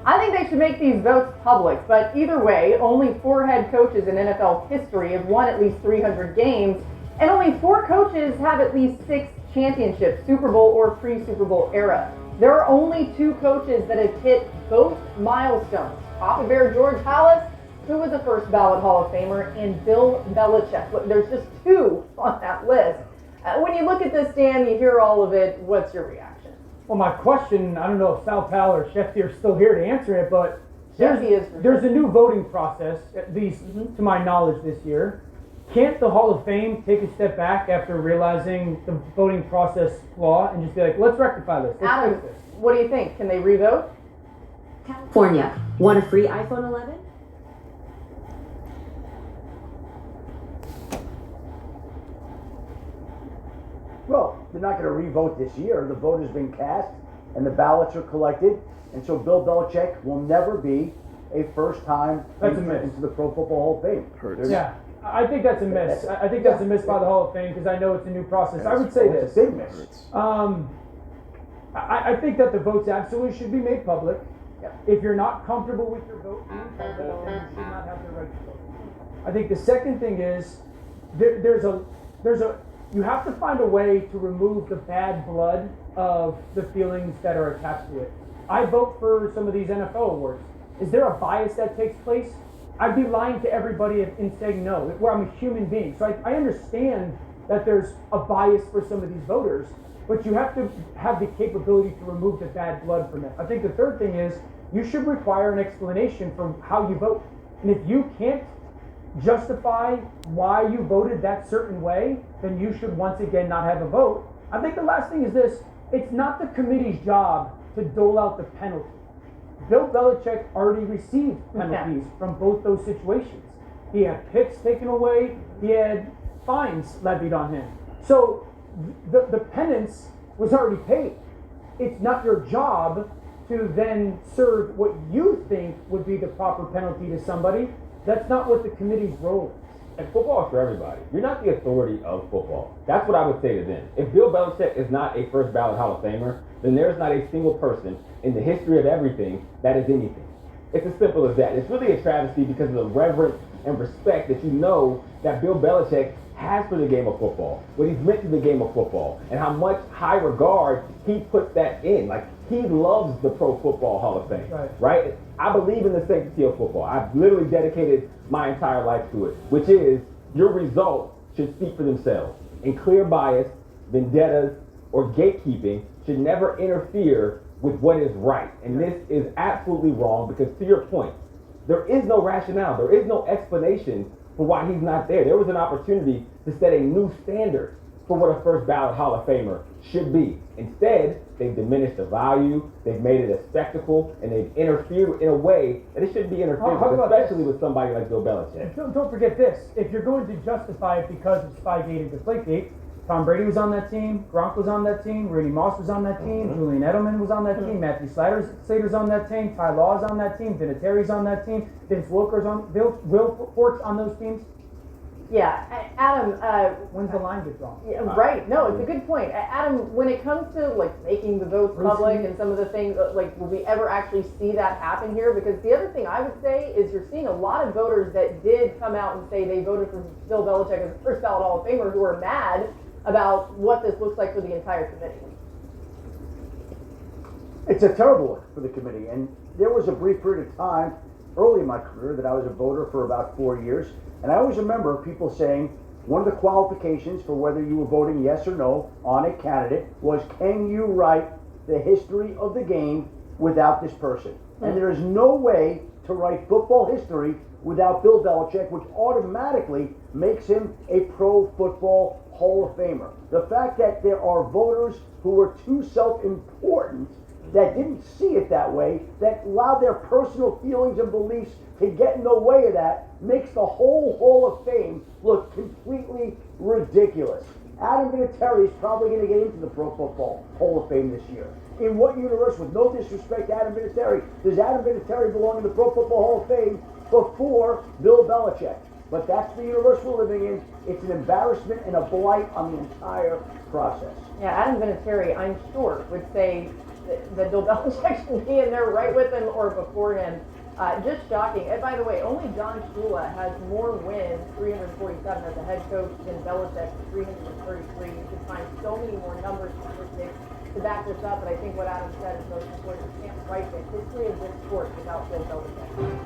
I think they should make these votes public, but either way, only 4 head coaches in NFL history have won at least 300 games, and only 4 coaches have at least 6 championships, Super Bowl or pre-Super Bowl era. There are only 2 coaches that have hit both milestones. Papa Bear George Halas, who was a first ballot Hall of Famer, and Bill Belichick. There's just 2 on that list. When you look at this, Dan, you hear all of it. What's your reaction? Well, my question, I don't know if Sal Pal or Shefty are still here to answer it, but there's a new voting process, at least to my knowledge this year. Can't the Hall of Fame take a step back after realizing the voting process flaw and just be like, let's rectify this, let's Adam, fix this? what do you think? Can they revote? California, want a free iPhone 11? Well, they're not going to re-vote this year. The vote has been cast and the ballots are collected. And so Bill Belichick will never be a first-time That's a entrant miss. into the Pro Football Hall of Fame. Hurts. Yeah, I think that's a miss. I think that's a miss by the Hall of Fame because I know it's a new process. I would say It's this. a big miss. Hurts. I think that the votes absolutely should be made public. Yep. If you're not comfortable with your vote being public, then you should not have the right to vote. I think the second thing is you have to find a way to remove the bad blood of the feelings that are attached to it. I vote for some of these NFL awards. Is there a bias that takes place? I'd be lying to everybody in saying no, where I'm a human being. So I understand that there's a bias for some of these voters, but you have to have the capability to remove the bad blood from it. I think the third thing is you should require an explanation for how you vote. And if you can't justify why you voted that certain way, then you should once again not have a vote. I think the last thing is this: it's not the committee's job to dole out the penalty. Bill Belichick already received penalties from both those situations. He had picks taken away, he had fines levied on him. So the penance was already paid. It's not your job to then serve what you think would be the proper penalty to somebody. That's not what the committee's role is. And football is for everybody. You're not the authority of football. That's what I would say to them. If Bill Belichick is not a first ballot Hall of Famer, then there's not a single person in the history of everything that is anything. It's as simple as that. It's really a travesty because of the reverence and respect that you know that Bill Belichick has for the game of football, what he's meant to the game of football, and how much high regard he puts that in. Like, he loves the Pro Football Hall of Fame, right? I believe in the sanctity of football. I've literally dedicated my entire life to it, which is your results should speak for themselves. And clear bias, vendettas, or gatekeeping should never interfere with what is right. And this is absolutely wrong because, to your point, there is no rationale. There is no explanation for why he's not there. There was an opportunity to set a new standard for what a first ballot Hall of Famer should be. Instead, they've diminished the value, they've made it a spectacle, and they've interfered in a way that it shouldn't be interfered with, especially with somebody like Bill Belichick. Don't forget this. If you're going to justify it because of Spygate and Deflategate, Tom Brady was on that team, Gronk was on that team, Randy Moss was on that team, Julian Edelman was on that team, Matthew Slater's on that team, Ty Law's on that team, Vinatieri's on that team, Vince Wilfork's on those teams. Yeah, Adam. When's the line get drawn? Yeah, right. No, it's a good point. Adam, when it comes to like making the votes public and some of the things, like, will we ever actually see that happen here? Because the other thing I would say is you're seeing a lot of voters that did come out and say they voted for Bill Belichick as a first ballot Hall of Famer who are mad about what this looks like for the entire committee. It's a terrible look for the committee. And there was a brief period of time early in my career that I was a voter for about 4 years. And I always remember people saying one of the qualifications for whether you were voting yes or no on a candidate was, can you write the history of the game without this person? And there is no way to write football history without Bill Belichick, which automatically makes him a Pro Football Hall of Famer. The fact that there are voters who are too self-important that didn't see it that way, that allowed their personal feelings and beliefs to get in the way of that, makes the whole Hall of Fame look completely ridiculous. Adam Vinatieri is probably going to get into the Pro Football Hall of Fame this year. In what universe, with no disrespect to Adam Vinatieri, does Adam Vinatieri belong in the Pro Football Hall of Fame before Bill Belichick? But that's the universe we're living in. It's an embarrassment and a blight on the entire process. Yeah, Adam Vinatieri, I'm sure, would say that Bill Belichick should be in there right with him or before him. Just shocking. And by the way, only John Shula has more wins, 347 as a head coach, than Belichick, 333. You can find so many more numbers and statistics to back this up, but I think what Adam said is most important. You can't write the history of this sport without Bill Belichick.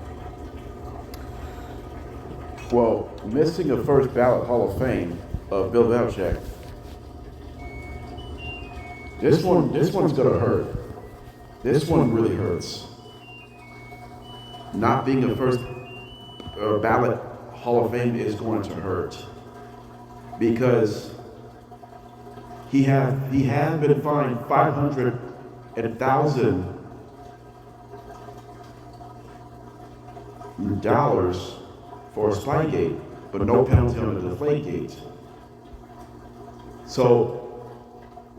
Well, missing a first ballot Hall of Fame of Bill Belichick. This one's gonna hurt. This one really hurts. Not being a first ballot Hall of Fame is going to hurt because he has been fined $500 and $1,000 for Spygate, but no penalty on the Deflategate. So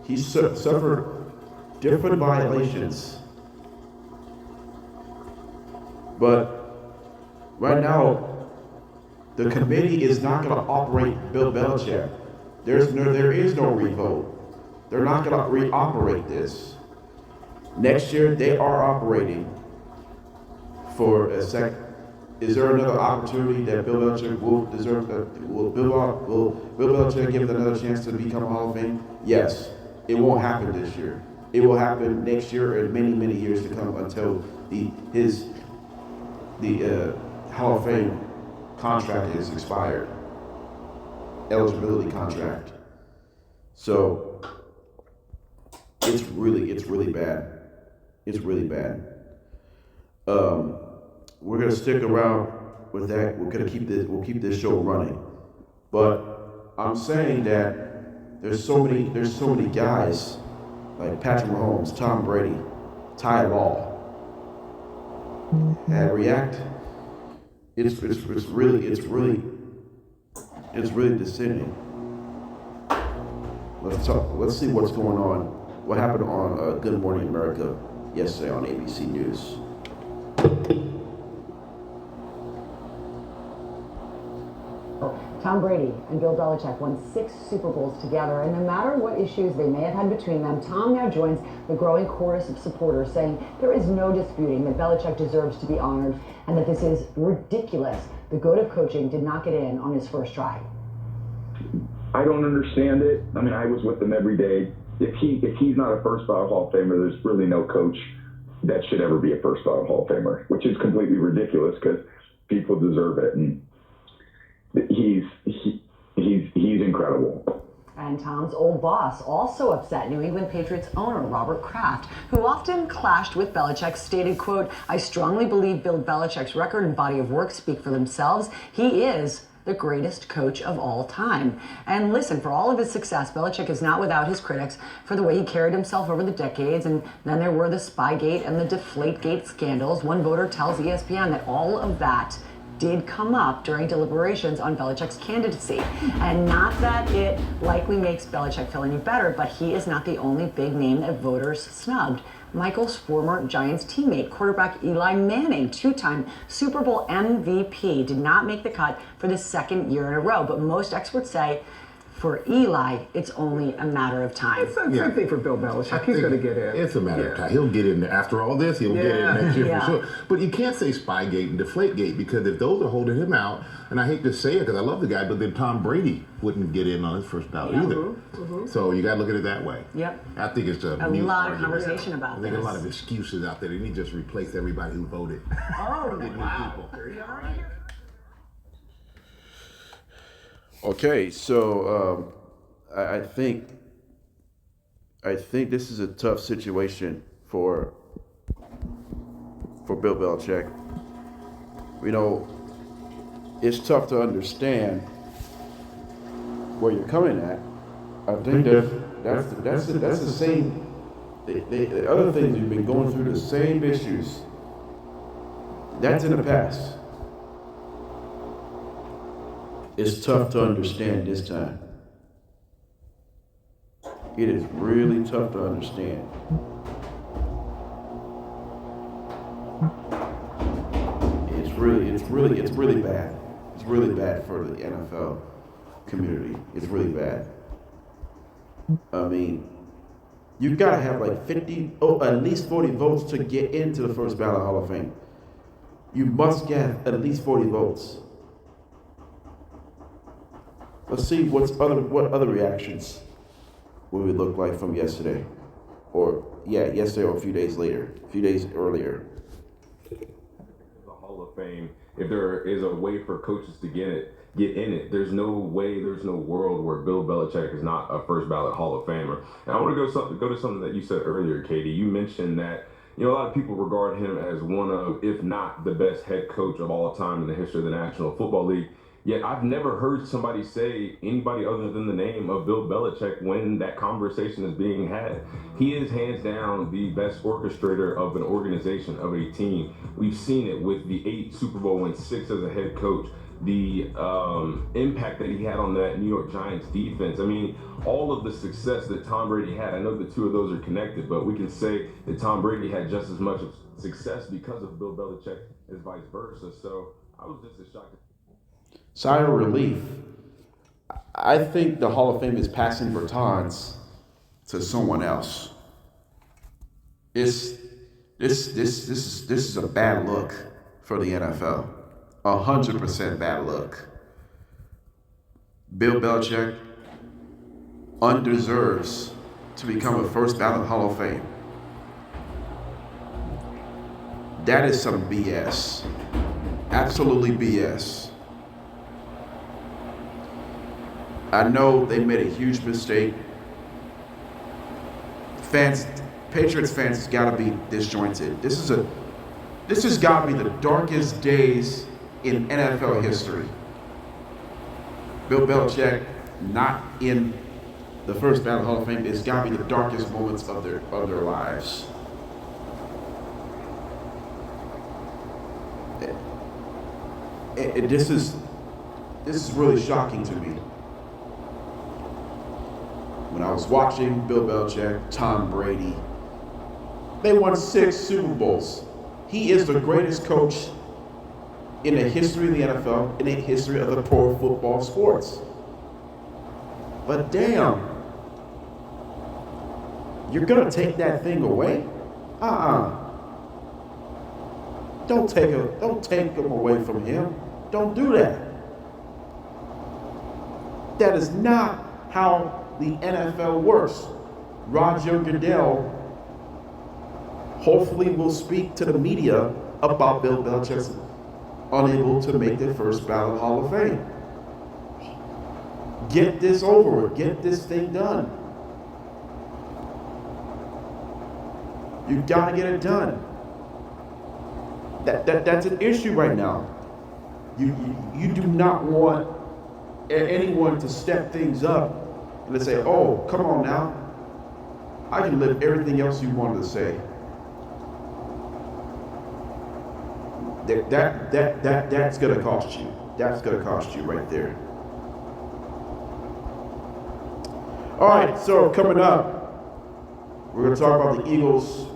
he suffered different violations. But right now, the committee is not going to operate Bill Belichick. There is no revote. They're not going to re-operate this. Next year, they are operating for a sec. Is there another opportunity that Bill Belichick will deserve? Will Bill Belichick give it another chance to become a Hall of Fame? Yes. It won't happen this year. It will happen next year and many, many years to come until the Hall of Fame contract is expired, eligibility contract. So it's really bad. It's really bad. We're gonna stick around with that. We'll keep this show running. But I'm saying that there's so many guys like Patrick Mahomes, Tom Brady, Ty Law. And react. It's really descending. Let's see what's going on. What happened on Good Morning America yesterday on ABC News. Tom Brady and Bill Belichick won 6 Super Bowls together, and no matter what issues they may have had between them, Tom now joins the growing chorus of supporters saying there is no disputing that Belichick deserves to be honored and that this is ridiculous. The GOAT of coaching did not get in on his first try. I don't understand it. I mean, I was with him every day. If he's not a first ballot Hall of Famer, there's really no coach that should ever be a first ballot Hall of Famer, which is completely ridiculous because people deserve it. And he's incredible. And Tom's old boss also upset. New England Patriots owner Robert Kraft, who often clashed with Belichick, stated, quote, "I strongly believe Bill Belichick's record and body of work speak for themselves. He is the greatest coach of all time." And listen, for all of his success, Belichick is not without his critics for the way he carried himself over the decades. And then there were the Spygate and the Deflategate scandals. One voter tells ESPN that all of that did come up during deliberations on Belichick's candidacy. And not that it likely makes Belichick feel any better, but he is not the only big name that voters snubbed. Michael's former Giants teammate, quarterback Eli Manning, 2-time Super Bowl MVP, did not make the cut for the second year in a row. But most experts say for Eli, it's only a matter of time. Same thing for Bill Belichick. He's going to get in. It's a matter of time. He'll get in there. After all this, he'll get in next year for sure. But you can't say Spygate and Deflategate because if those are holding him out, and I hate to say it because I love the guy, but then Tom Brady wouldn't get in on his first ballot either. So you got to look at it that way. Yep. I think it's a lot of conversation about this. I think a lot of excuses out there. They need to just replace everybody who voted. Oh, wow. Okay, so I think this is a tough situation for Bill Belichick. You know, it's tough to understand where you're coming at. I think that's the same. The other things you've been going through the same issues. That's in the past. It's tough to understand this time. It is really tough to understand. really bad. It's really bad for the NFL community. It's really bad. I mean, you've got to have like at least 40 votes to get into the first ballot Hall of Fame. You must get at least 40 votes. Let's see what other reactions would look like from yesterday, yesterday or a few days earlier. The Hall of Fame, if there is a way for coaches to get in it, there's no world where Bill Belichick is not a first ballot Hall of Famer. And I want to go to something that you said earlier, Katie. You mentioned that a lot of people regard him as one of, if not the best head coach of all time in the history of the National Football League. Yet I've never heard somebody say anybody other than the name of Bill Belichick when that conversation is being had. He is hands down the best orchestrator of an organization, of a team. We've seen it with the 8 Super Bowl wins, 6 as a head coach. The impact that he had on that New York Giants defense. I mean, all of the success that Tom Brady had, I know the two of those are connected, but we can say that Tom Brady had just as much success because of Bill Belichick as vice versa. So I was just as shocked. Sigh of relief. I think the Hall of Fame is passing batons to someone else. This is a bad look for the NFL. 100% bad look. Bill Belichick undeserves to become a first ballot Hall of Fame. That is some BS. Absolutely BS. I know they made a huge mistake. Patriots fans has got to be disjointed. This has got to be the darkest days in NFL history. Bill Belichick not in the first ballot Hall of Fame has got to be the darkest moments of their lives. This is really shocking to me. When I was watching Bill Belichick, Tom Brady, they won 6 Super Bowls. He is the greatest coach in the history of the NFL, in the history of the pro football sports. But damn, you're gonna take that thing away? Don't take him away from him. Don't do that. That is not how the NFL works. Roger Goodell hopefully will speak to the media about Bill Belichick's unable to make the first ballot Hall of Fame. Get this over with. Get this thing done. You gotta get it done. That's an issue right now. You do not want anyone to step things up and say, "Oh, come on now, I can live everything else you wanted to say." That's gonna cost you. That's gonna cost you right there. All right, so coming up, we're gonna talk about the Eagles.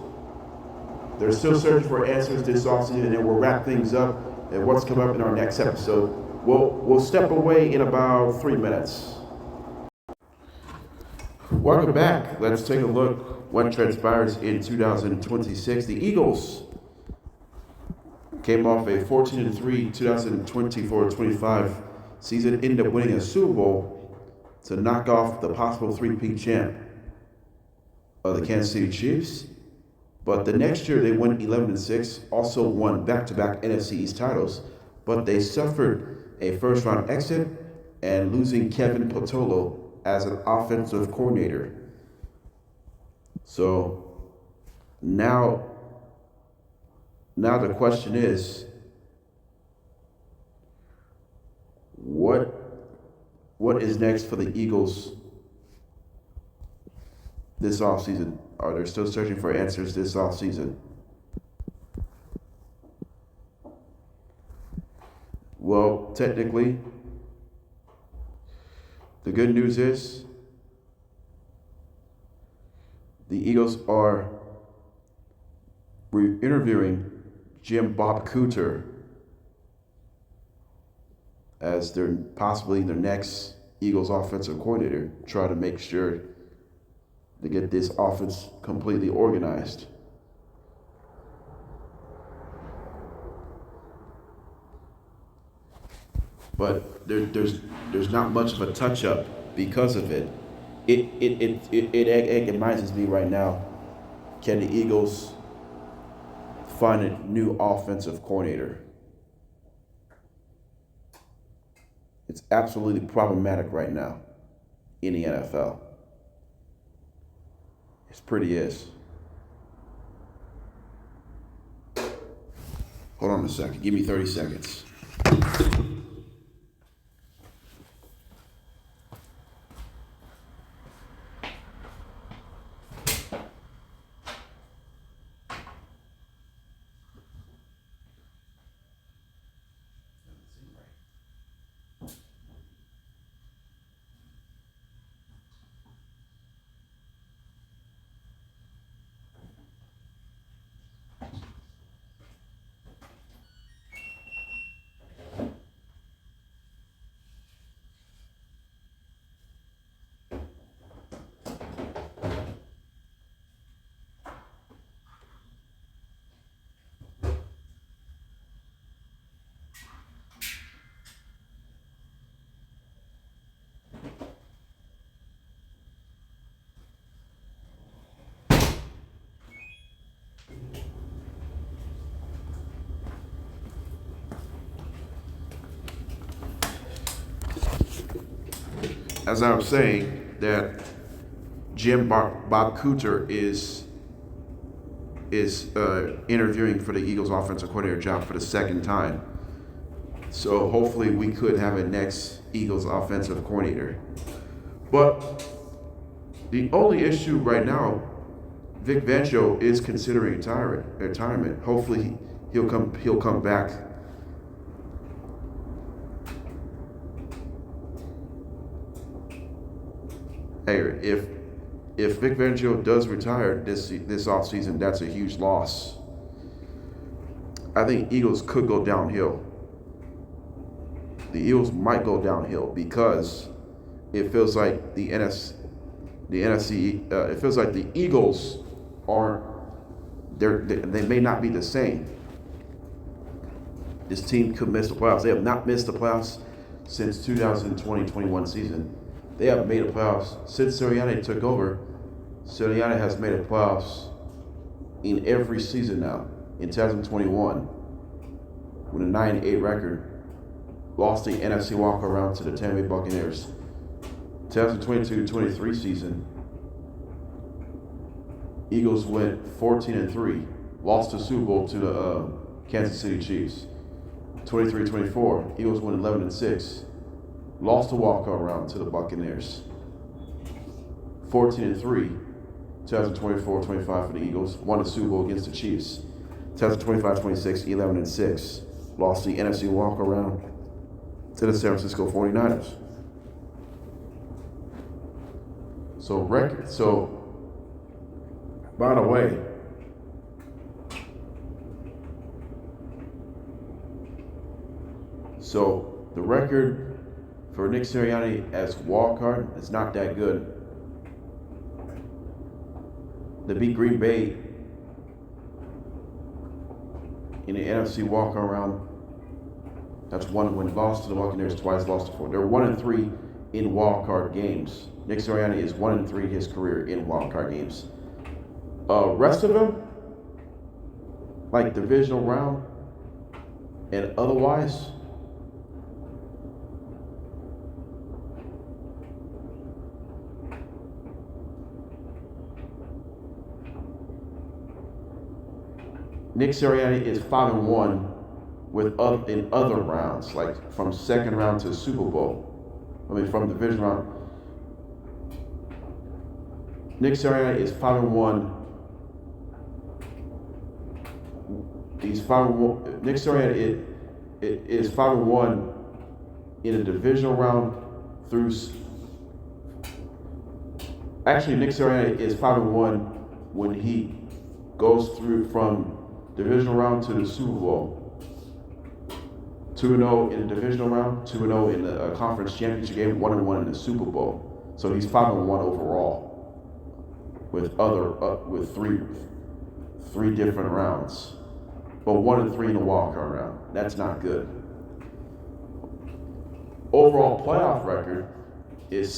They're still searching for answers this offseason, and then we'll wrap things up and what's coming up in our next episode. We'll step away in about 3 minutes. Welcome back. Let's take a look what transpires in 2026. The Eagles came off a 14-3 2024-25 season, ended up winning a Super Bowl to knock off the possible three-peat champ of the Kansas City Chiefs. But the next year they went 11-6, also won back-to-back NFC East titles, but they suffered a first-round exit and losing Kevin Patolo as an offensive coordinator. So now the question is, what is next for the Eagles this offseason? Are they still searching for answers this offseason? Well, technically, the good news is the Eagles are interviewing Jim Bob Cooter as their possibly their next Eagles offensive coordinator, try to make sure to get this offense completely organized. But there's not much of a touch up because of it. It agonizes me right now. Can the Eagles find a new offensive coordinator? It's absolutely problematic right now in the NFL. It pretty is. Hold on a second. Give me 30 seconds. As I was saying, that Bob Cooter is interviewing for the Eagles offensive coordinator job for the second time. So hopefully we could have a next Eagles offensive coordinator. But the only issue right now, Vic Fangio is considering retirement. Hopefully he'll come back. Hey, if Vic Fangio does retire this offseason, that's a huge loss. I think Eagles could go downhill. The Eagles might go downhill because it feels like the NFC. It feels like the Eagles aren't. They may not be the same. This team could miss the playoffs. They have not missed the playoffs since 2020-21 season. They haven't made the playoffs since Sirianni took over. Sirianni has made the playoffs in every season now. In 2021, with a 9-8 record, lost the NFC walk-around to the Tampa Bay Buccaneers. 2022-23 season, Eagles went 14-3, lost the Super Bowl to the Kansas City Chiefs. 23-24, Eagles went 11-6. Lost the walk-around to the Buccaneers. 14-3, 2024-25 for the Eagles. Won the Super Bowl against the Chiefs. 2025-26, 11-6. Lost the NFC walk-around to the San Francisco 49ers. So, by the way, the record for Nick Sirianni as wild card is not that good. They beat Green Bay in the NFC walk-around. That's one win. Lost to the Buccaneers twice, lost to 4. They're 1-3 in wild card games. Nick Sirianni is 1-3 his career in wild card games. Rest of them, like divisional round and otherwise, Nick Sirianni is 5-1 in other rounds, like from second round to Super Bowl. From division round. Nick Sirianni is 5-1. He's 5-1. Nick Sirianni is 5-1 in a divisional round through. Actually, Nick Sirianni is 5-1 when he goes through from divisional round to the Super Bowl. 2-0 in the divisional round, 2-0 in the conference championship game, 1-1 in the Super Bowl. So he's 5-1 overall with with three different rounds, but 1-3 in the wild card round. That's not good. Overall playoff record is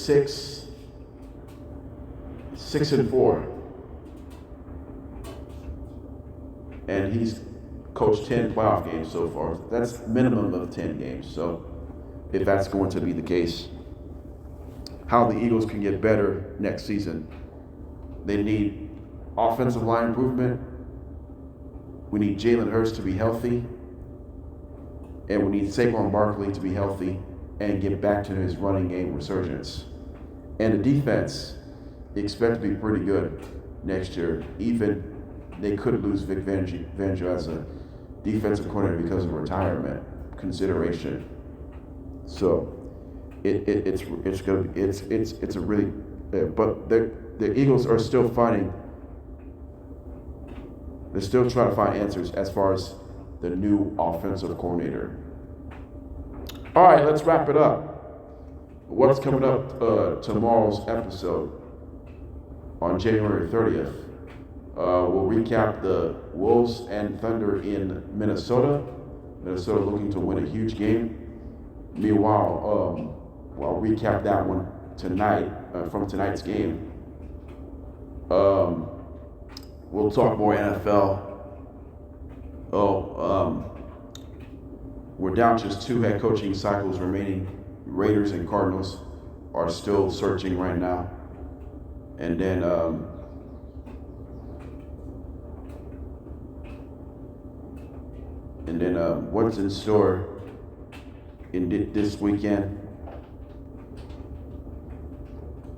6-4, and he's coached 10 playoff games so far. That's minimum of 10 games. So if that's going to be the case, how the Eagles can get better next season, they need offensive line improvement. We need Jalen Hurts to be healthy, and we need Saquon Barkley to be healthy and get back to his running game resurgence. And the defense, expect to be pretty good next year. Even they could lose Vic Fangio as a defensive coordinator because of retirement consideration. So it's a really, but the Eagles are still fighting. They're still trying to find answers as far as the new offensive coordinator. All right, let's wrap it up. What's coming up tomorrow's episode on January 30th? We'll recap the Wolves and Thunder in Minnesota. Minnesota looking to win a huge game. Meanwhile, I'll recap that one tonight from tonight's game. We'll talk more NFL. We're down just 2 head coaching cycles remaining. Raiders and Cardinals are still searching right now. And then what's in store in this weekend?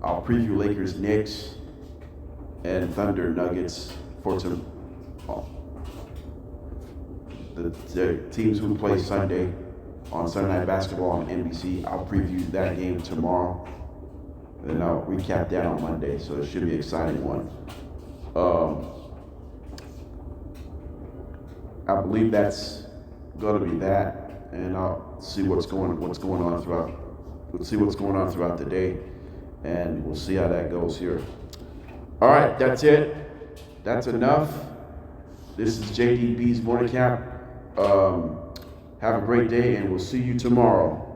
I'll preview Lakers, Knicks, and Thunder Nuggets for the teams who play Sunday on Sunday Night Basketball on NBC. I'll preview that game tomorrow, and I'll recap that on Monday. So it should be an exciting one. I believe that's going to be that, and I'll see what's going on throughout. We'll see what's going on throughout the day, and we'll see how that goes here. All right, that's it. That's enough. This is JDB's Morning Cap. Have a great day, and we'll see you tomorrow.